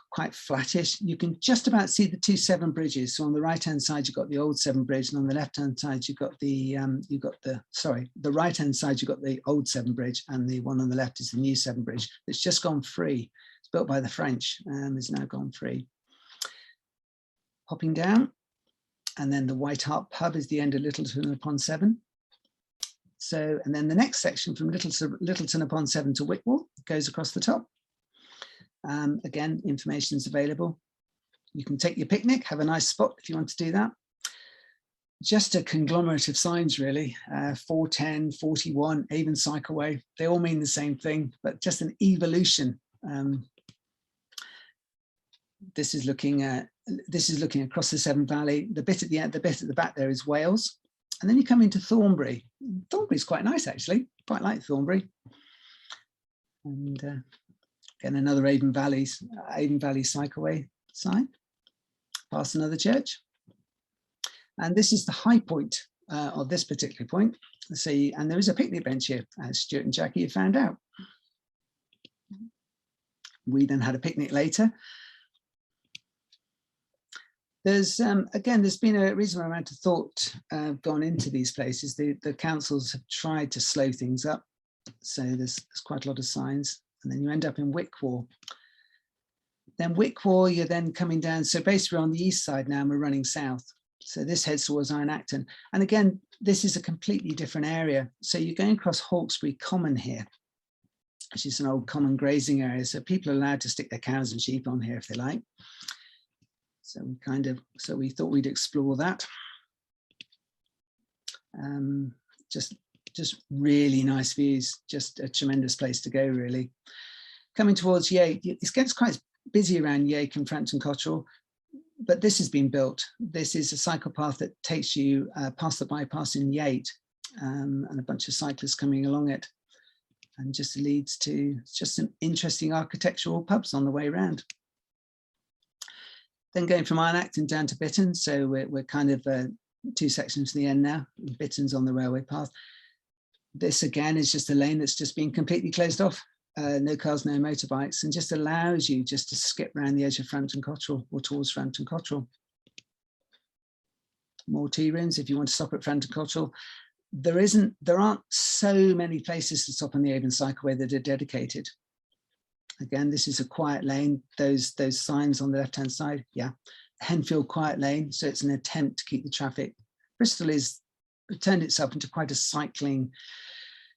quite flattish. You can just about see the 2 Severn bridges. So on the right-hand side you've got the old Severn bridge, and on the left-hand side you've got the right-hand side you've got the old Severn bridge, and the one on the left is the new Severn bridge. It's just gone free. It's built by the French and is now gone free. Hopping down, and then the White Hart pub is the end of Littleton upon Severn. So, and then the next section from Littleton upon Severn to Whitwell goes across the top. Again, information is available. You can take your picnic, have a nice spot if you want to do that. Just a conglomerate of signs, really. 410, 41, Avon Cycleway. They all mean the same thing, but just an evolution. This is looking across the Severn Valley. The bit at the back there is Wales. And then you come into Thornbury. Thornbury's quite nice, actually. Quite like Thornbury. And again, another Avon Valley Cycleway sign. past another church. And this is the high point of this particular point. So, and there is a picnic bench here, as Stuart and Jackie have found out. We then had a picnic later. There's, again, there's been a reasonable amount of thought gone into these places. The councils have tried to slow things up. So there's quite a lot of signs. And then you end up in Wickwall. Then Wickwall, you're then coming down. So basically on the east side now, we're running south. So this heads towards Iron Acton. And again, this is a completely different area. So you're going across Hawkesbury Common here, which is an old common grazing area. So people are allowed to stick their cows and sheep on here if they like. So we thought we'd explore that. Just really nice views, just a tremendous place to go, really. Coming towards Yate, it gets quite busy around Yake and Frampton Cotterell, but this has been built. This is a cycle path that takes you past the bypass in Yate, and a bunch of cyclists coming along it, and just leads to just some interesting architectural pubs on the way around. Then going from Iron Acton down to Bitton, so we're kind of 2 sections to the end now. Bitton's on the railway path. This again is just a lane that's just been completely closed off. No cars, no motorbikes, and just allows you just to skip around the edge of Frampton Cotterell or towards Frampton Cotterell. More tea rooms if you want to stop at Frampton Cotterell. There aren't so many places to stop on the Avon Cycleway that are dedicated. Again, this is a quiet lane. Those signs on the left-hand side, yeah. Henfield quiet lane, so it's an attempt to keep the traffic. Bristol has turned itself into quite a cycling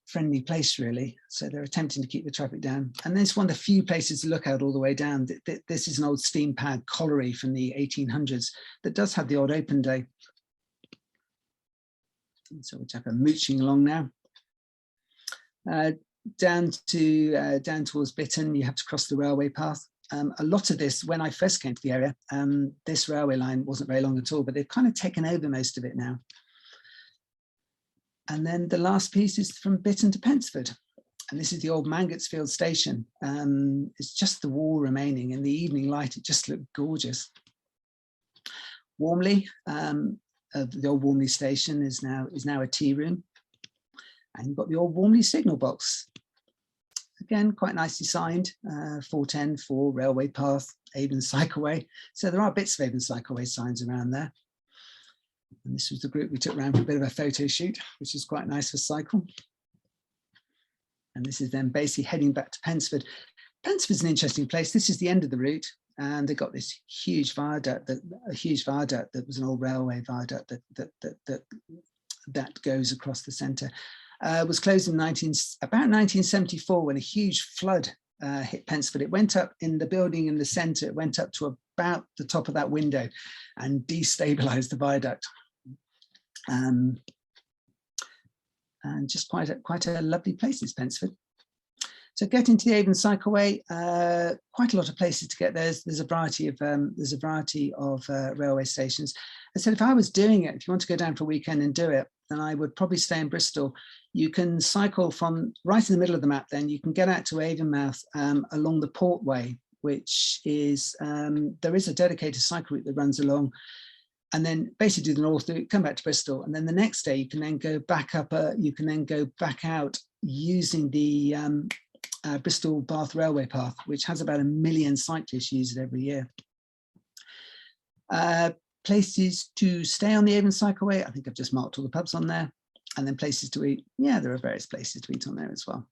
friendly place, really. So they're attempting to keep the traffic down. And this is one of the few places to look out all the way down. This is an old steam pad colliery from the 1800s that does have the odd open day. And so we're mooching along now. Down towards Bitton, you have to cross the railway path. A lot of this, when I first came to the area, this railway line wasn't very long at all, but they've kind of taken over most of it now. And then the last piece is from Bitton to Pensford. And this is the old Mangersfield Station. It's just the wall remaining. In the evening light, it just looked gorgeous. Warmley, the old Warmley Station is now a tea room. And you've got the old Warmley signal box. Again, quite nicely signed, 410 for railway path, Avon Cycleway. So there are bits of Avon Cycleway signs around there. And this was the group we took around for a bit of a photo shoot, which is quite nice for cycle. And this is then basically heading back to Pensford. Pensford's an interesting place. This is the end of the route. And they got this huge viaduct, a huge viaduct that was an old railway viaduct that goes across the centre. Was closed in about 1974 when a huge flood hit Pensford. It went up in the building in the centre. It went up to about the top of that window and destabilised the viaduct. And just quite a lovely place is Pensford. So getting to the Avon Cycleway, quite a lot of places to get there. There's a variety of railway stations. I said if I was doing it, if you want to go down for a weekend and do it, then I would probably stay in Bristol. You can cycle from right in the middle of the map. Then you can get out to Avonmouth along the Portway, which is there is a dedicated cycle route that runs along, and then basically do the north route, come back to Bristol, and then the next day you can then go back up. You can then go back out using the Bristol Bath Railway Path, which has about 1 million cyclists use it every year. Places to stay on the Avon Cycleway, I think I've just marked all the pubs on there. And then places to eat, yeah, there are various places to eat on there as well.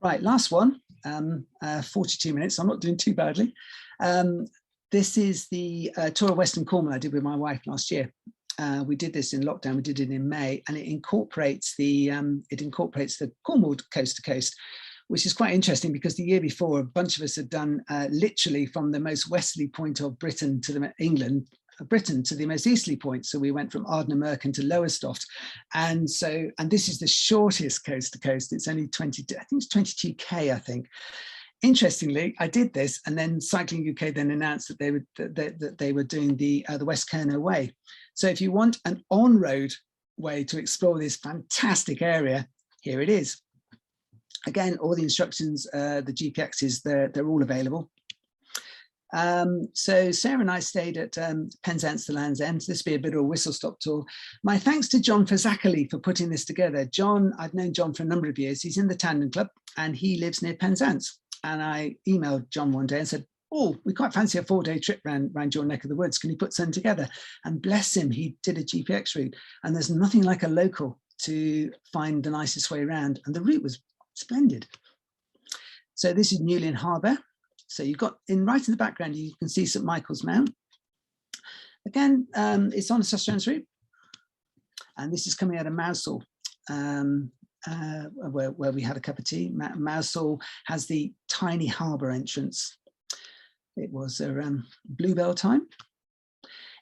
Right, last one, 42 minutes, I'm not doing too badly. This is the tour of Western Cornwall I did with my wife last year. We did this in lockdown, we did it in May, and it incorporates the Cornwall coast to coast, which is quite interesting because the year before, a bunch of us had done literally from the most westerly point of Britain to Britain to the most easterly point. So we went from Ardnamurchan to Lowestoft. And this is the shortest coast to coast. It's only 22K, I think. Interestingly, I did this, and then Cycling UK then announced that they were doing the West Kerno Way. So if you want an on-road way to explore this fantastic area, here it is. Again, all the instructions, the GPXs, they're all available. So Sarah and I stayed at Penzance, the Land's End. This will be a bit of a whistle-stop tour. My thanks to John Fazackerley for putting this together. John, I've known John for a number of years. He's in the Tandem Club and he lives near Penzance. And I emailed John one day and said, oh, we quite fancy a 4-day trip around your neck of the woods. Can you put something together? And bless him, he did a GPX route. And there's nothing like a local to find the nicest way around. And the route was splendid. So this is Newlyn Harbour. So you've got right in the background, you can see St Michael's Mount. Again, it's on a sustenance route. And this is coming out of Mousehole, where we had a cup of tea. Mousehole has the tiny harbour entrance. It was around bluebell time.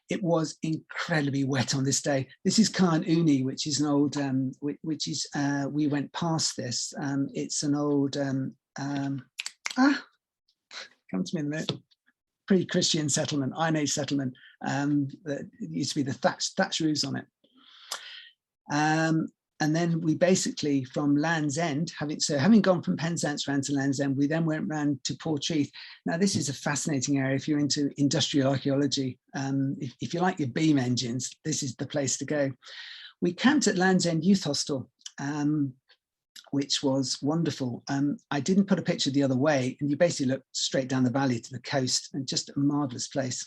It was incredibly wet on this day. This is Carn Uni, which is an old, we went past this. It's an old, come to me in a minute, pre-Christian settlement, Iron Age settlement. That used to be the thatch roofs on it. And then we basically, from Land's End, having gone from Penzance round to Land's End, we then went round to Portreath. Now, this is a fascinating area if you're into industrial archaeology. If you like your beam engines, this is the place to go. We camped at Land's End Youth Hostel, which was wonderful. I didn't put a picture the other way, and you basically look straight down the valley to the coast, and just a marvellous place.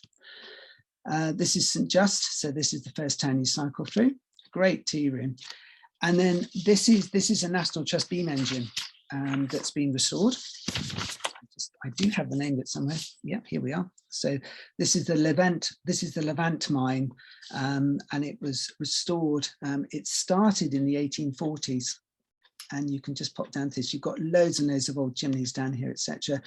This is St Just, so this is the first town you cycle through. Great tea room. And then this is a National Trust beam engine that's been restored. I do have the name of it somewhere. Yep, here we are. So this is the Levante Mine, and it was restored. It started in the 1840s, and you can just pop down to this. You've got loads and loads of old chimneys down here, etc.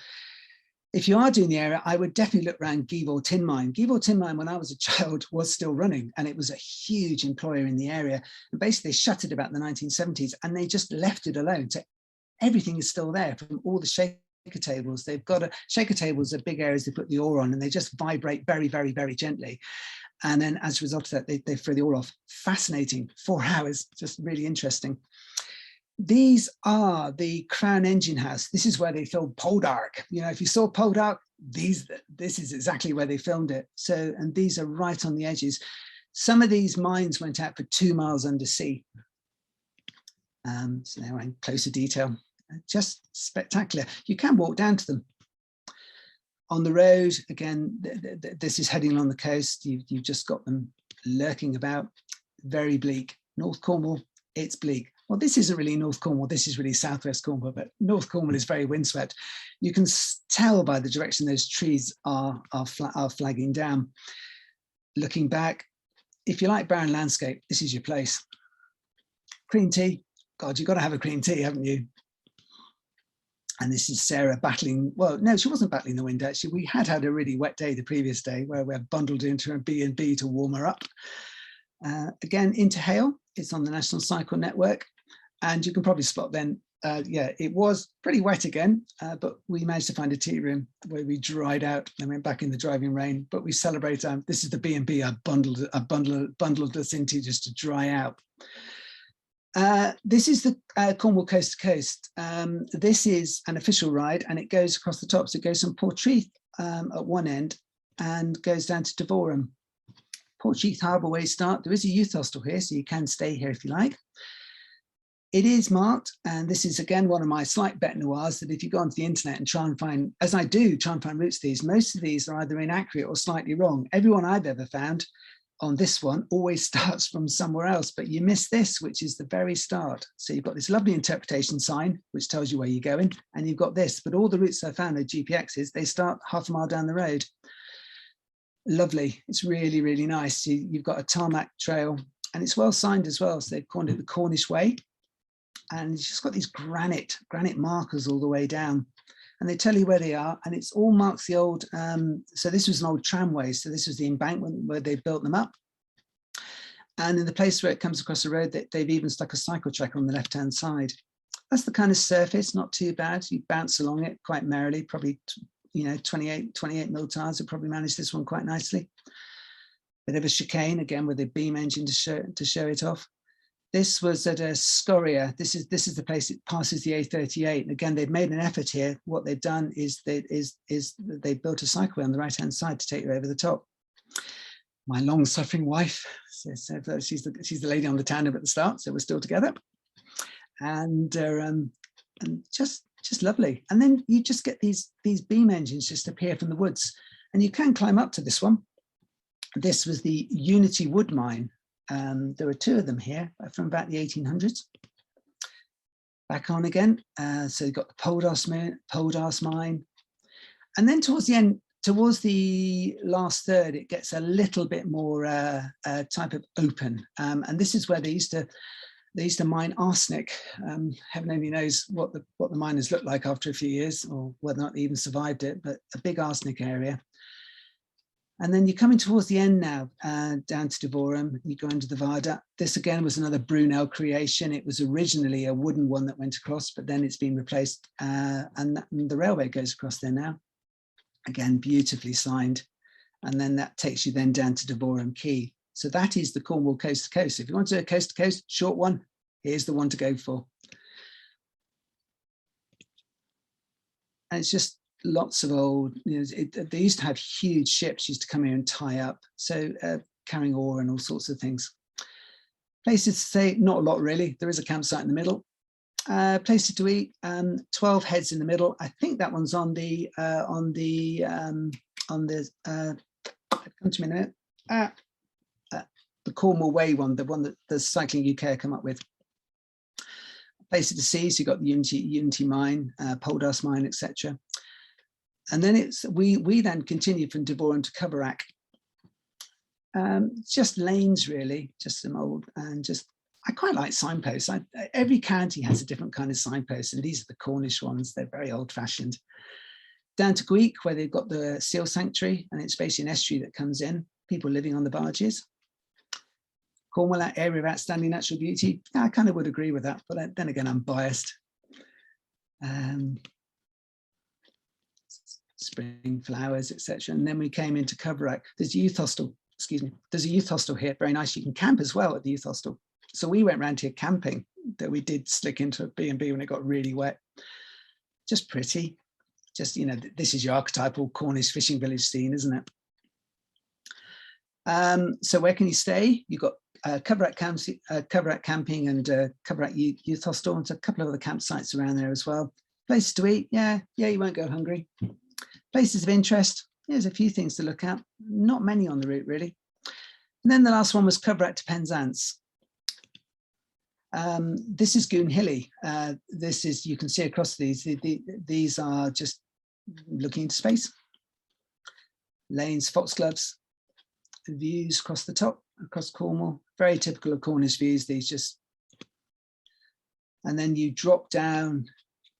If you are doing the area, I would definitely look around Geevor Tin Mine. Geevor Tin Mine, when I was a child, was still running, and it was a huge employer in the area. And basically, they shut it about the 1970s, and they just left it alone. So everything is still there, from all the shaker tables. They've got shaker tables are big areas they put the ore on, and they just vibrate very, very, very gently. And then as a result of that, they throw the ore off. Fascinating, 4 hours, just really interesting. These are the Crown Engine House. This is where they filmed Poldark. You know, if you saw Poldark, this is exactly where they filmed it. So, and these are right on the edges. Some of these mines went out for 2 miles under sea. So now in closer detail, just spectacular. You can walk down to them. On the road, again, this is heading along the coast. You've just got them lurking about, very bleak. North Cornwall, it's bleak. Well, this isn't really North Cornwall, this is really Southwest Cornwall, but North Cornwall is very windswept. You can tell by the direction those trees are flagging down. Looking back, if you like barren landscape, this is your place. Cream tea, God, you've got to have a cream tea, haven't you? And this is Sarah battling, well, no, she wasn't battling the wind, actually. We had a really wet day the previous day where we're bundled into a B&B to warm her up. Again, into Hale, it's on the National Cycle Network. And you can probably spot then, yeah, it was pretty wet again, but we managed to find a tea room where we dried out and went back in the driving rain. But we celebrate, this is the B&B I bundled us into just to dry out. This is the Cornwall Coast to Coast. This is an official ride and it goes across the top. So it goes from Portreath at one end and goes down to Devorham. Portreath Harbour Way start. There is a youth hostel here, so you can stay here if you like. It is marked, and this is again one of my slight bête noirs, that if you go onto the internet and try and find, as I do, try and find routes to these, most of these are either inaccurate or slightly wrong. Everyone I've ever found on this one always starts from somewhere else, but you miss this, which is the very start. So you've got this lovely interpretation sign, which tells you where you're going, and you've got this, but all the routes I found are GPXs, they start half a mile down the road. Lovely, it's really, really nice. You've got a tarmac trail, and it's well signed as well, so they've called it the Cornish Way. And it's just got these granite markers all the way down, and they tell you where they are, and it's all marks the old, so this was an old tramway, so this was the embankment where they built them up. And in the place where it comes across the road, they've even stuck a cycle track on the left-hand side. That's the kind of surface, not too bad. You bounce along it quite merrily, probably, you know, 28 mil tires would probably manage this one quite nicely. Bit of a chicane, again, with a beam engine to show it off. This was at a Scoria. This is the place it passes the A38. And again, they've made an effort here. What they've done is they built a cycleway on the right-hand side to take you over the top. My long-suffering wife, she's the lady on the tandem at the start, so we're still together, and just lovely. And then you just get these beam engines just appear from the woods, and you can climb up to this one. This was the Unity Wood Mine. There were two of them here from about the 1800s. Back on again. So you've got the Poldar's Mine. And then towards the end, towards the last third, it gets a little bit more type of open. And this is where they used to mine arsenic. Heaven only knows what the miners looked like after a few years, or whether or not they even survived it, but a big arsenic area. And then you're coming towards the end now, down to Devon, you go into the Viaduct. This again was another Brunel creation. It was originally a wooden one that went across, but then it's been replaced, and the railway goes across there now. Again, beautifully signed. And then that takes you then down to Devon Quay. So that is the Cornwall coast to coast. If you want to do a coast to coast, short one, here's the one to go for. And it's just lots of old, they used to have huge ships used to come here and tie up. So carrying ore and all sorts of things. Places to stay, not a lot really. There is a campsite in the middle. Places to eat, 12 heads in the middle. I think that one's on the come to me in a minute. The Cornwall Way one, the one that the Cycling UK come up with. Places to see, so you've got the Unity Mine, Poldar's Mine, etc. And then we then continued from Devon to Coverack. Just lanes really, just some old, and just, I quite like signposts. Every county has a different kind of signpost, and these are the Cornish ones. They're very old fashioned. Down to Gweek, where they've got the seal sanctuary, and it's basically an estuary that comes in, people living on the barges. Cornwall, that area of outstanding natural beauty. Yeah, I kind of would agree with that, but then again, I'm biased. Spring flowers, etc. And then we came into Coverack. There's a youth hostel, excuse me. There's a youth hostel here, very nice. You can camp as well at the youth hostel. So we went round here camping, that we did slick into a B&B when it got really wet. Just pretty. Just, this is your archetypal Cornish fishing village scene, isn't it? So where can you stay? You've got Coverack camping and Coverack youth hostel, and a couple of other campsites around there as well. Places to eat, yeah, you won't go hungry. Places of interest, there's a few things to look at. Not many on the route really. And then the last one was Coverack to Penzance. This is Goonhilly. This is, you can see across these. These are just looking into space. Lanes, foxgloves, views across the top, across Cornwall. Very typical of Cornish views, these just. And then you drop down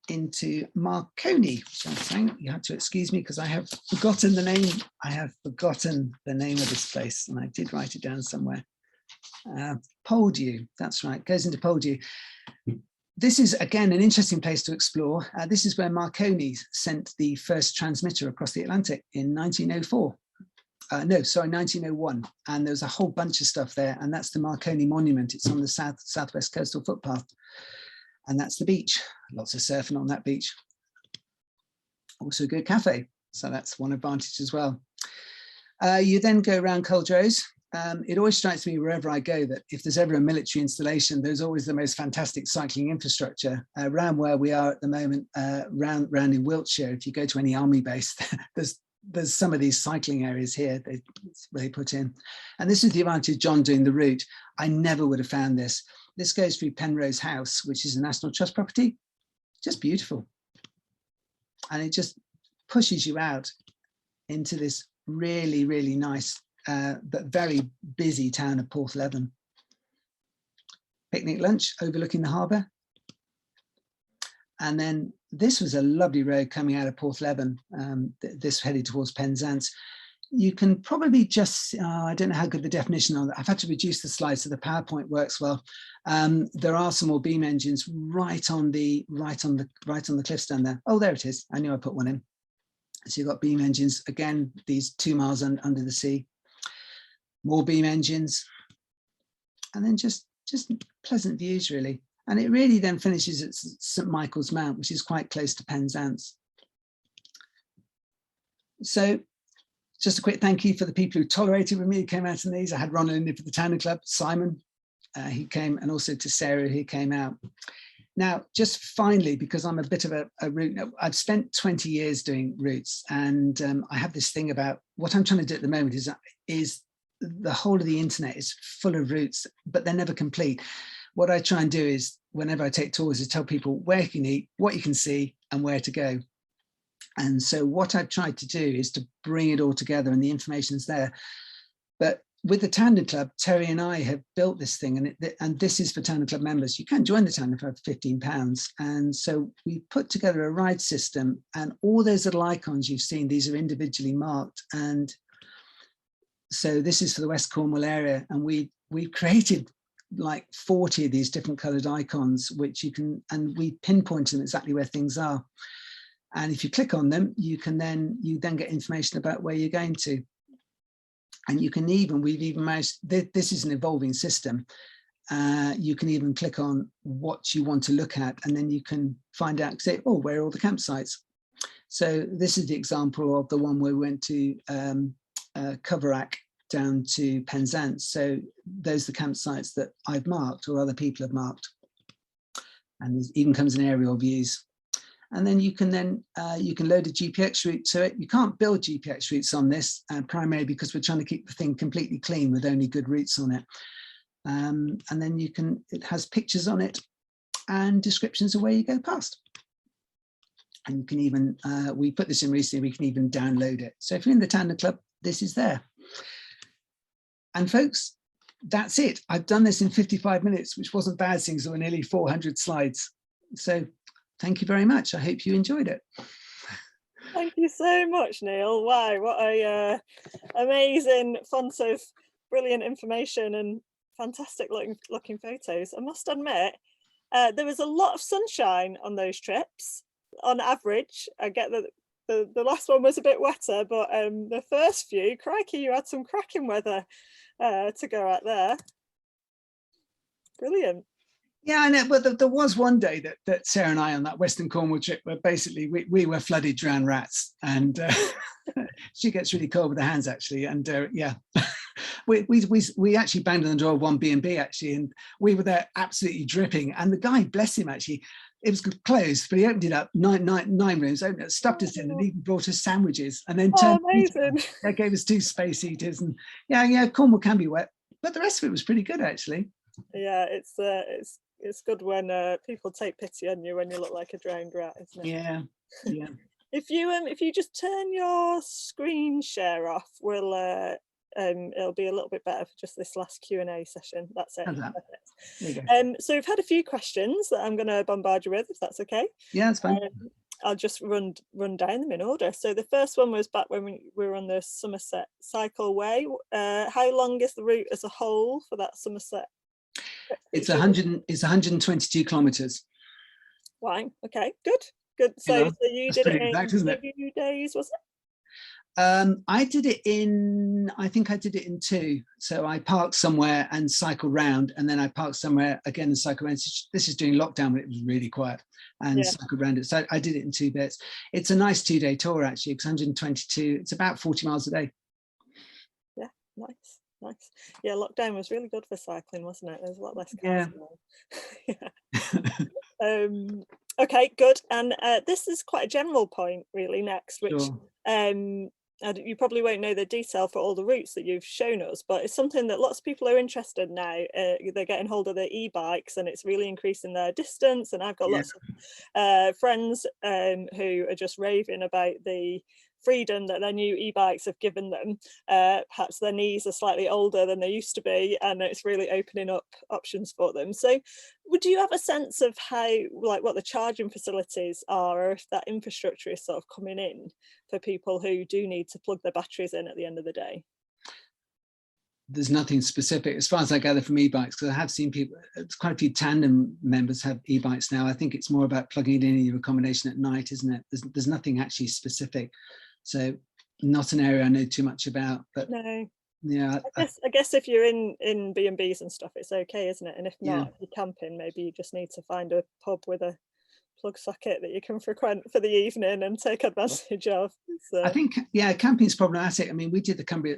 into Marconi, which I'm saying, you have to excuse me because I have forgotten the name. I have forgotten the name of this place, and I did write it down somewhere. Poldhu, that's right, goes into Poldhu. This is again an interesting place to explore. This is where Marconi sent the first transmitter across the Atlantic in 1904. No, sorry, 1901. And there's a whole bunch of stuff there, and that's the Marconi Monument. It's on the southwest coastal footpath. And that's the beach. Lots of surfing on that beach. Also a good cafe. So that's one advantage as well. You then go around Culdrose. It always strikes me wherever I go that if there's ever a military installation, there's always the most fantastic cycling infrastructure. Around where we are at the moment, round in Wiltshire, if you go to any army base, there's some of these cycling areas here they put in. And this is the advantage of John doing the route. I never would have found this. This goes through Penrose House, which is a National Trust property. Just beautiful. And it just pushes you out into this really, really nice, but very busy town of Porthleven. Picnic lunch overlooking the harbour. And then this was a lovely road coming out of Porthleven, this headed towards Penzance. You can probably just, I don't know how good the definition on that. I've had to reduce the slides so the PowerPoint works well. There are some more beam engines right on the cliffs down there. Oh, there it is. I knew I put one in. So you've got beam engines again. These 2 miles under the sea. More beam engines, and then just pleasant views really. And it really then finishes at St Michael's Mount, which is quite close to Penzance. So just a quick thank you for the people who tolerated with me, who came out in these. I had Ron in for the Tanner Club, Simon, he came, and also to Sarah, who came out. Now, just finally, because I'm a bit of a route, I've spent 20 years doing routes, and I have this thing about what I'm trying to do at the moment is the whole of the internet is full of routes, but they're never complete. What I try and do is, whenever I take tours, is tell people where you can eat, what you can see, and where to go. And so what I've tried to do is to bring it all together, and the information's there. But with the Tandem Club, Terry and I have built this thing, and this is for Tandem Club members. You can join the Tandem Club for £15. And so we put together a ride system, and all those little icons you've seen, these are individually marked. And so this is for the West Cornwall area, and we've created like 40 of these different colored icons, which you can, and we pinpoint them exactly where things are. And if you click on them, you then get information about where you're going to. And you can even, we've even managed, this is an evolving system. You can even click on what you want to look at, and then you can find out, say, oh, where are all the campsites? So this is the example of the one where we went to Coverack down to Penzance. So those are the campsites that I've marked or other people have marked. And there even comes in aerial views. And then you can load a GPX route to it. You can't build GPX routes on this, primarily because we're trying to keep the thing completely clean with only good routes on it. And then it has pictures on it and descriptions of where you go past. And you can even, we put this in recently, we can even download it. So if you're in the Tandem Club, this is there. And folks, that's it. I've done this in 55 minutes, which wasn't bad, since there were nearly 400 slides. So thank you very much. I hope you enjoyed it. Thank you so much, Neil. Wow, what a amazing font of brilliant information and fantastic looking photos. I must admit, there was a lot of sunshine on those trips. On average, I get that the last one was a bit wetter, but the first few, crikey, you had some cracking weather to go out there. Brilliant. Yeah, I know, but there was one day that Sarah and I on that Western Cornwall trip where basically we were flooded drowned rats, and she gets really cold with her hands actually, and yeah. we actually banged on the door of one B&B actually, and we were there absolutely dripping, and the guy, bless him, actually, it was closed, but he opened it up, nine rooms, opened it, stuffed us in, and even brought us sandwiches, and then turned amazing. They gave us 2 space heaters, and yeah, Cornwall can be wet, but the rest of it was pretty good actually. Yeah, it's good when people take pity on you when you look like a drowned rat, isn't it? Yeah. If you just turn your screen share off, we'll it'll be a little bit better for just this last Q&A session. That's it. There you go. So we've had a few questions that I'm going to bombard you with, if that's okay. Yeah, that's fine. I'll just run down them in order. So the first one was back when we were on the Somerset Cycleway. How long is the route as a whole for that Somerset? It's 122 kilometers. Wow. Okay. Good. So you did it in 2 days, was it? I did it in, I think I did it in 2. So I parked somewhere and cycled round, and then I parked somewhere again and cycled around. This is during lockdown when it was really quiet, and cycled around it. So I did it in 2 bits. It's a nice 2-day tour actually. It's 122. It's about 40 miles a day. Yeah, nice. Yeah, lockdown was really good for cycling, wasn't it? There's a lot less cars. Yeah. Okay, good. And this is quite a general point really next, which you probably won't know the detail for all the routes that you've shown us, but it's something that lots of people are interested in now. They're getting hold of their e-bikes, and it's really increasing their distance, and I've got lots of friends who are just raving about the freedom that their new e-bikes have given them. Perhaps their knees are slightly older than they used to be, and it's really opening up options for them. So would you have a sense of how, like, what the charging facilities are, or if that infrastructure is sort of coming in for people who do need to plug their batteries in at the end of the day? There's nothing specific as far as I gather from e-bikes, because I have seen people, quite a few tandem members have e-bikes now. I think it's more about plugging it in your accommodation at night, isn't it? There's nothing actually specific. So not an area I know too much about, but no. Yeah, I guess if you're in B&Bs and stuff, it's okay, isn't it? And if yeah. not, if you're camping, maybe you just need to find a pub with a plug socket that you can frequent for the evening and take advantage of. So. I think, yeah, camping is problematic. I mean, we did the Cumbria,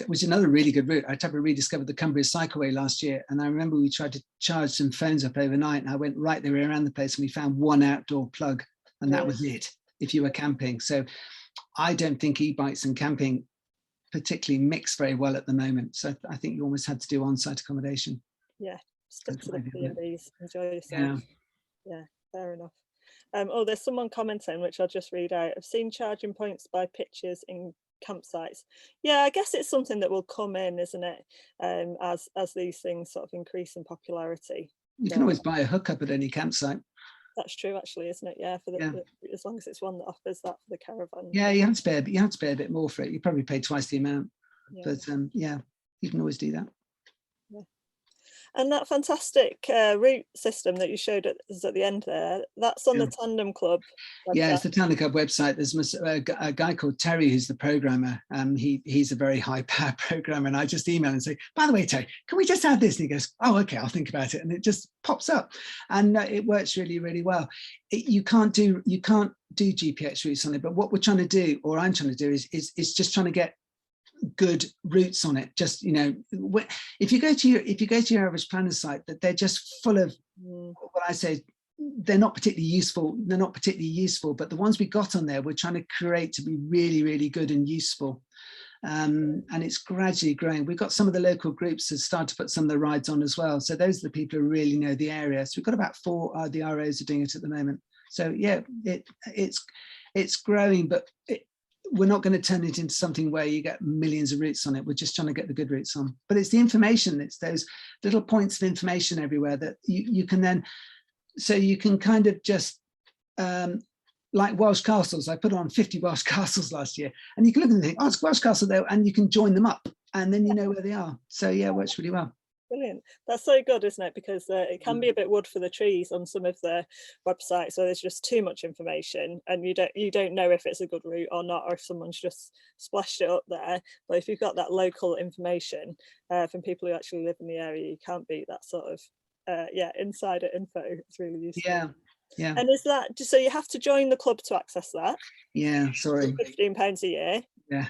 which is another really good route. I rediscovered the Cumbria Cycleway last year. And I remember we tried to charge some phones up overnight, and I went right the way around the place, and we found one outdoor plug, and that was it if you were camping. So I don't think e-bikes and camping particularly mix very well at the moment. So I think you almost had to do on-site accommodation. Yeah, stick to the B&Bs, enjoy yourself. Yeah, fair enough. Oh, there's someone commenting, which I'll just read out. I've seen charging points by pictures in campsites. Yeah, I guess it's something that will come in, isn't it? As these things sort of increase in popularity. You can always buy a hookup at any campsite. That's true, actually, isn't it? Yeah, as long as it's one that offers that for the caravan. Yeah, you have to pay a bit more for it. You probably pay twice the amount. Yeah. But yeah, you can always do that. And that fantastic route system that you showed us at the end there, that's on the Tandem Club website. Yeah, it's the Tandem Club website. There's a guy called Terry who's the programmer. He's a very high power programmer, and I just email and say, by the way, Terry, can we just add this? And he goes, oh, okay, I'll think about it. And it just pops up, and it works really, really well. You can't do GPX routes on it, but what we're trying to do, or I'm trying to do, is just trying to get good routes on it. Just, you know, if you go to your average planner site, that they're just full of what I say, they're not particularly useful, but the ones we got on there we're trying to create to be really, really good and useful. And it's gradually growing. We've got some of the local groups that start to put some of the rides on as well, so those are the people who really know the area. So we've got about 4 the ROs are doing it at the moment. So yeah, it's growing, but we're not going to turn it into something where you get millions of routes on it. We're just trying to get the good routes on. But it's the information, it's those little points of information everywhere that you can then, so you can kind of just, like Welsh castles, I put on 50 Welsh castles last year, and you can look at them and think, oh, it's Welsh castle there, and you can join them up, and then you know where they are. So yeah, it works really well. Brilliant. That's so good, isn't it? Because it can be a bit wood for the trees on some of the websites, so there's just too much information, and you don't know if it's a good route or not, or if someone's just splashed it up there. But if you've got that local information from people who actually live in the area, you can't beat that sort of insider info. It's really useful. Yeah. And is that so? You have to join the club to access that? Yeah. Sorry. £15 a year. Yeah.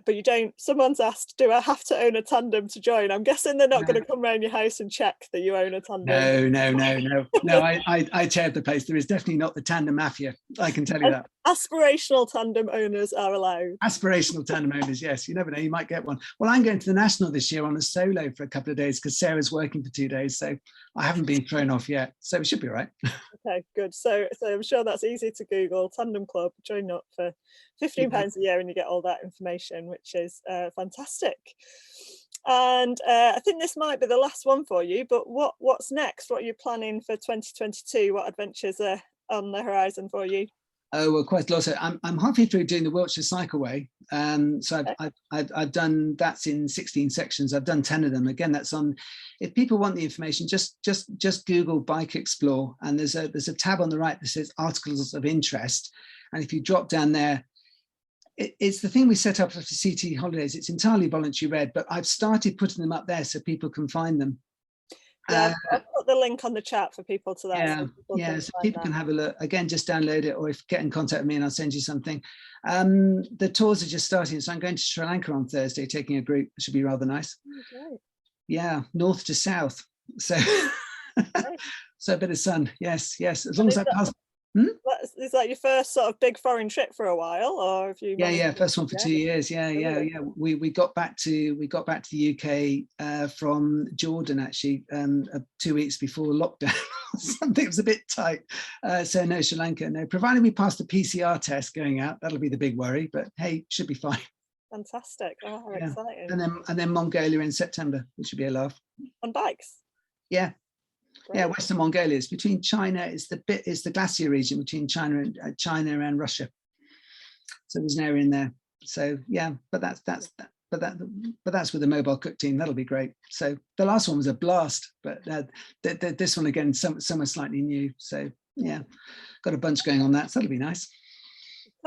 But you don't. Someone's asked, do I have to own a tandem to join? I'm guessing they're not going to come round your house and check that you own a tandem. No. I chaired the place. There is definitely not the tandem mafia, I can tell you that. Aspirational tandem owners are allowed. Aspirational tandem owners, yes. You never know, you might get one. Well, I'm going to the National this year on a solo for a couple of days because Sarah's working for 2 days, so I haven't been thrown off yet. So it should be all right. Okay, good. So I'm sure that's easy to Google. Tandem Club, join up for £15 a year and you get all that information, which is fantastic. And I think this might be the last one for you, but what's next? What are you planning for 2022? What adventures are on the horizon for you? Oh, well, quite a lot. So I'm halfway through doing the Wiltshire Cycleway. So I've done, that's in 16 sections. I've done 10 of them. Again, that's on, if people want the information, just Google Bike Explore, and there's a tab on the right that says articles of interest. And if you drop down there, it's the thing we set up for CT holidays. It's entirely voluntary read, but I've started putting them up there so people can find them. Yeah, I'll put the link on the chat for people to that. So people can have a look. Again, just download it, or if get in contact with me and I'll send you something. The tours are just starting, so I'm going to Sri Lanka on Thursday, taking a group. It should be rather nice. Okay. Yeah, north to south. So, so a bit of sun. Yes. As long as I pass. Is that your first sort of big foreign trip for a while, or have you? Yeah, first one for 2 years. Yeah. We got back to the UK from Jordan actually 2 weeks before lockdown. Something was a bit tight. So no, Sri Lanka, no. Provided we passed the PCR test going out, that'll be the big worry. But hey, should be fine. Fantastic! Oh, how exciting! And then Mongolia in September, which should be a laugh. On bikes. Yeah. Great. Yeah, Western Mongolia is between China. It's the glacier region between China and Russia. So there's an area in there. So yeah, but that's with the mobile cook team. That'll be great. So the last one was a blast, but this one again, somewhere slightly new. So yeah, got a bunch going on that. So that'll be nice.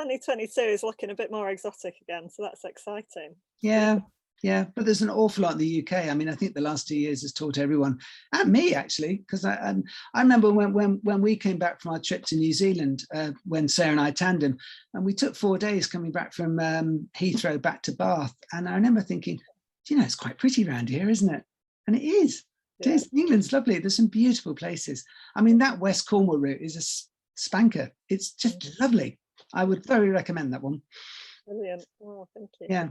2022 is looking a bit more exotic again, so that's exciting. Yeah, yeah, but there's an awful lot in the UK. I mean, I think the last 2 years has taught everyone, and me actually, because I remember when we came back from our trip to New Zealand, when Sarah and I tandemed, and we took 4 days coming back from Heathrow back to Bath, and I remember thinking, you know, it's quite pretty around here, isn't it? And it is. It is. England's lovely. There's some beautiful places. I mean, that West Cornwall route is a spanker. It's just lovely. I would thoroughly recommend that one. Brilliant. Oh, thank you. Yeah.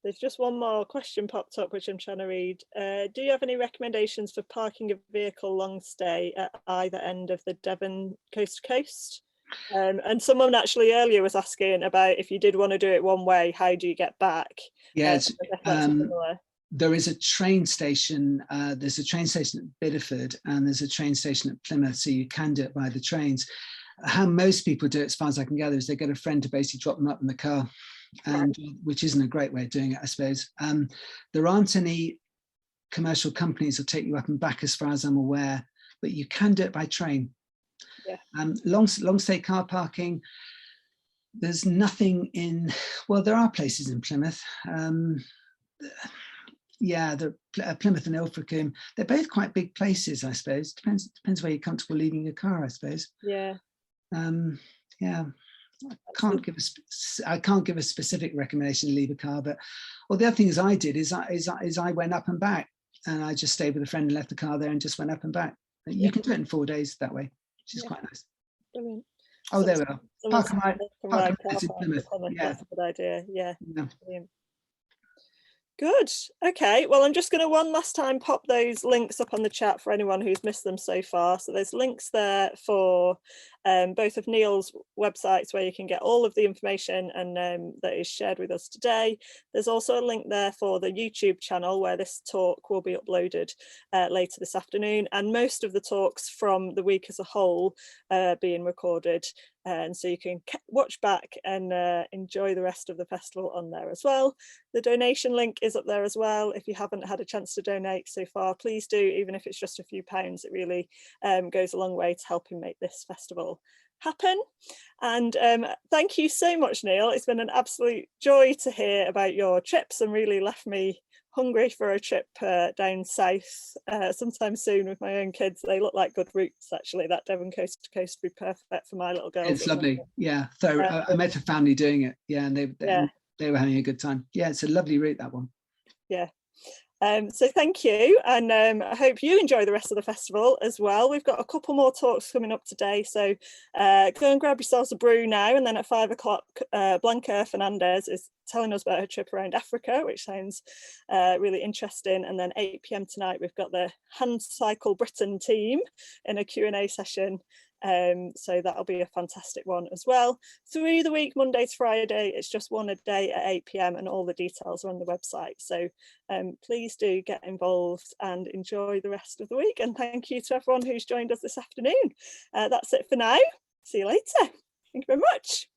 There's just one more question popped up, which I'm trying to read. Do you have any recommendations for parking a vehicle long stay at either end of the Devon coast to coast? And someone actually earlier was asking about if you did want to do it one way, how do you get back? Yes. There is a train station. There's a train station at Bideford and there's a train station at Plymouth, so you can do it by the trains. How most people do it, as far as I can gather, is they get a friend to basically drop them up in the car, and which isn't a great way of doing it, I suppose. There aren't any commercial companies that take you up and back, as far as I'm aware, but you can do it by train. Yeah. Long stay car parking. There's nothing in. Well, there are places in Plymouth. Yeah, the Plymouth and Ilfracombe, they're both quite big places, I suppose. Depends where you're comfortable leaving your car, I suppose. Yeah. Yeah, I can't give a specific recommendation to leave a car, but well, the other thing I did is I went up and back, and I just stayed with a friend and left the car there and just went up and back. You can do it in 4 days that way, which is quite nice. Brilliant. Oh, there we are. Park and ride in Plymouth. Yeah. That's a good idea. Yeah. Yeah. Good. Okay, well, I'm just going to one last time pop those links up on the chat for anyone who's missed them so far. So there's links there for both of Neil's websites where you can get all of the information and that is shared with us today. There's also a link there for the YouTube channel where this talk will be uploaded later this afternoon, and most of the talks from the week as a whole being recorded. And so you can watch back and enjoy the rest of the festival on there as well. The donation link is up there as well. If you haven't had a chance to donate so far, please do, even if it's just a few pounds. It really goes a long way to helping make this festival happen. And thank you so much, Neil. It's been an absolute joy to hear about your trips and really left me hungry for a trip down south sometime soon with my own kids. They look like good routes, actually. That Devon coast to coast would be perfect for my little girls. It's lovely. Yeah, so I met a family doing it. Yeah, and they were having a good time. Yeah, it's a lovely route, that one. Yeah. So thank you, and I hope you enjoy the rest of the festival as well. We've got a couple more talks coming up today, so go and grab yourselves a brew now, and then at 5 o'clock Blanca Fernandez is telling us about her trip around Africa, which sounds really interesting. And then 8 p.m. tonight we've got the Hand Cycle Britain team in a Q&A session. So that'll be a fantastic one as well. Through the week, Monday to Friday, it's just one a day at 8 p.m. and all the details are on the website. So please do get involved and enjoy the rest of the week. And thank you to everyone who's joined us this afternoon. That's it for now. See you later. Thank you very much.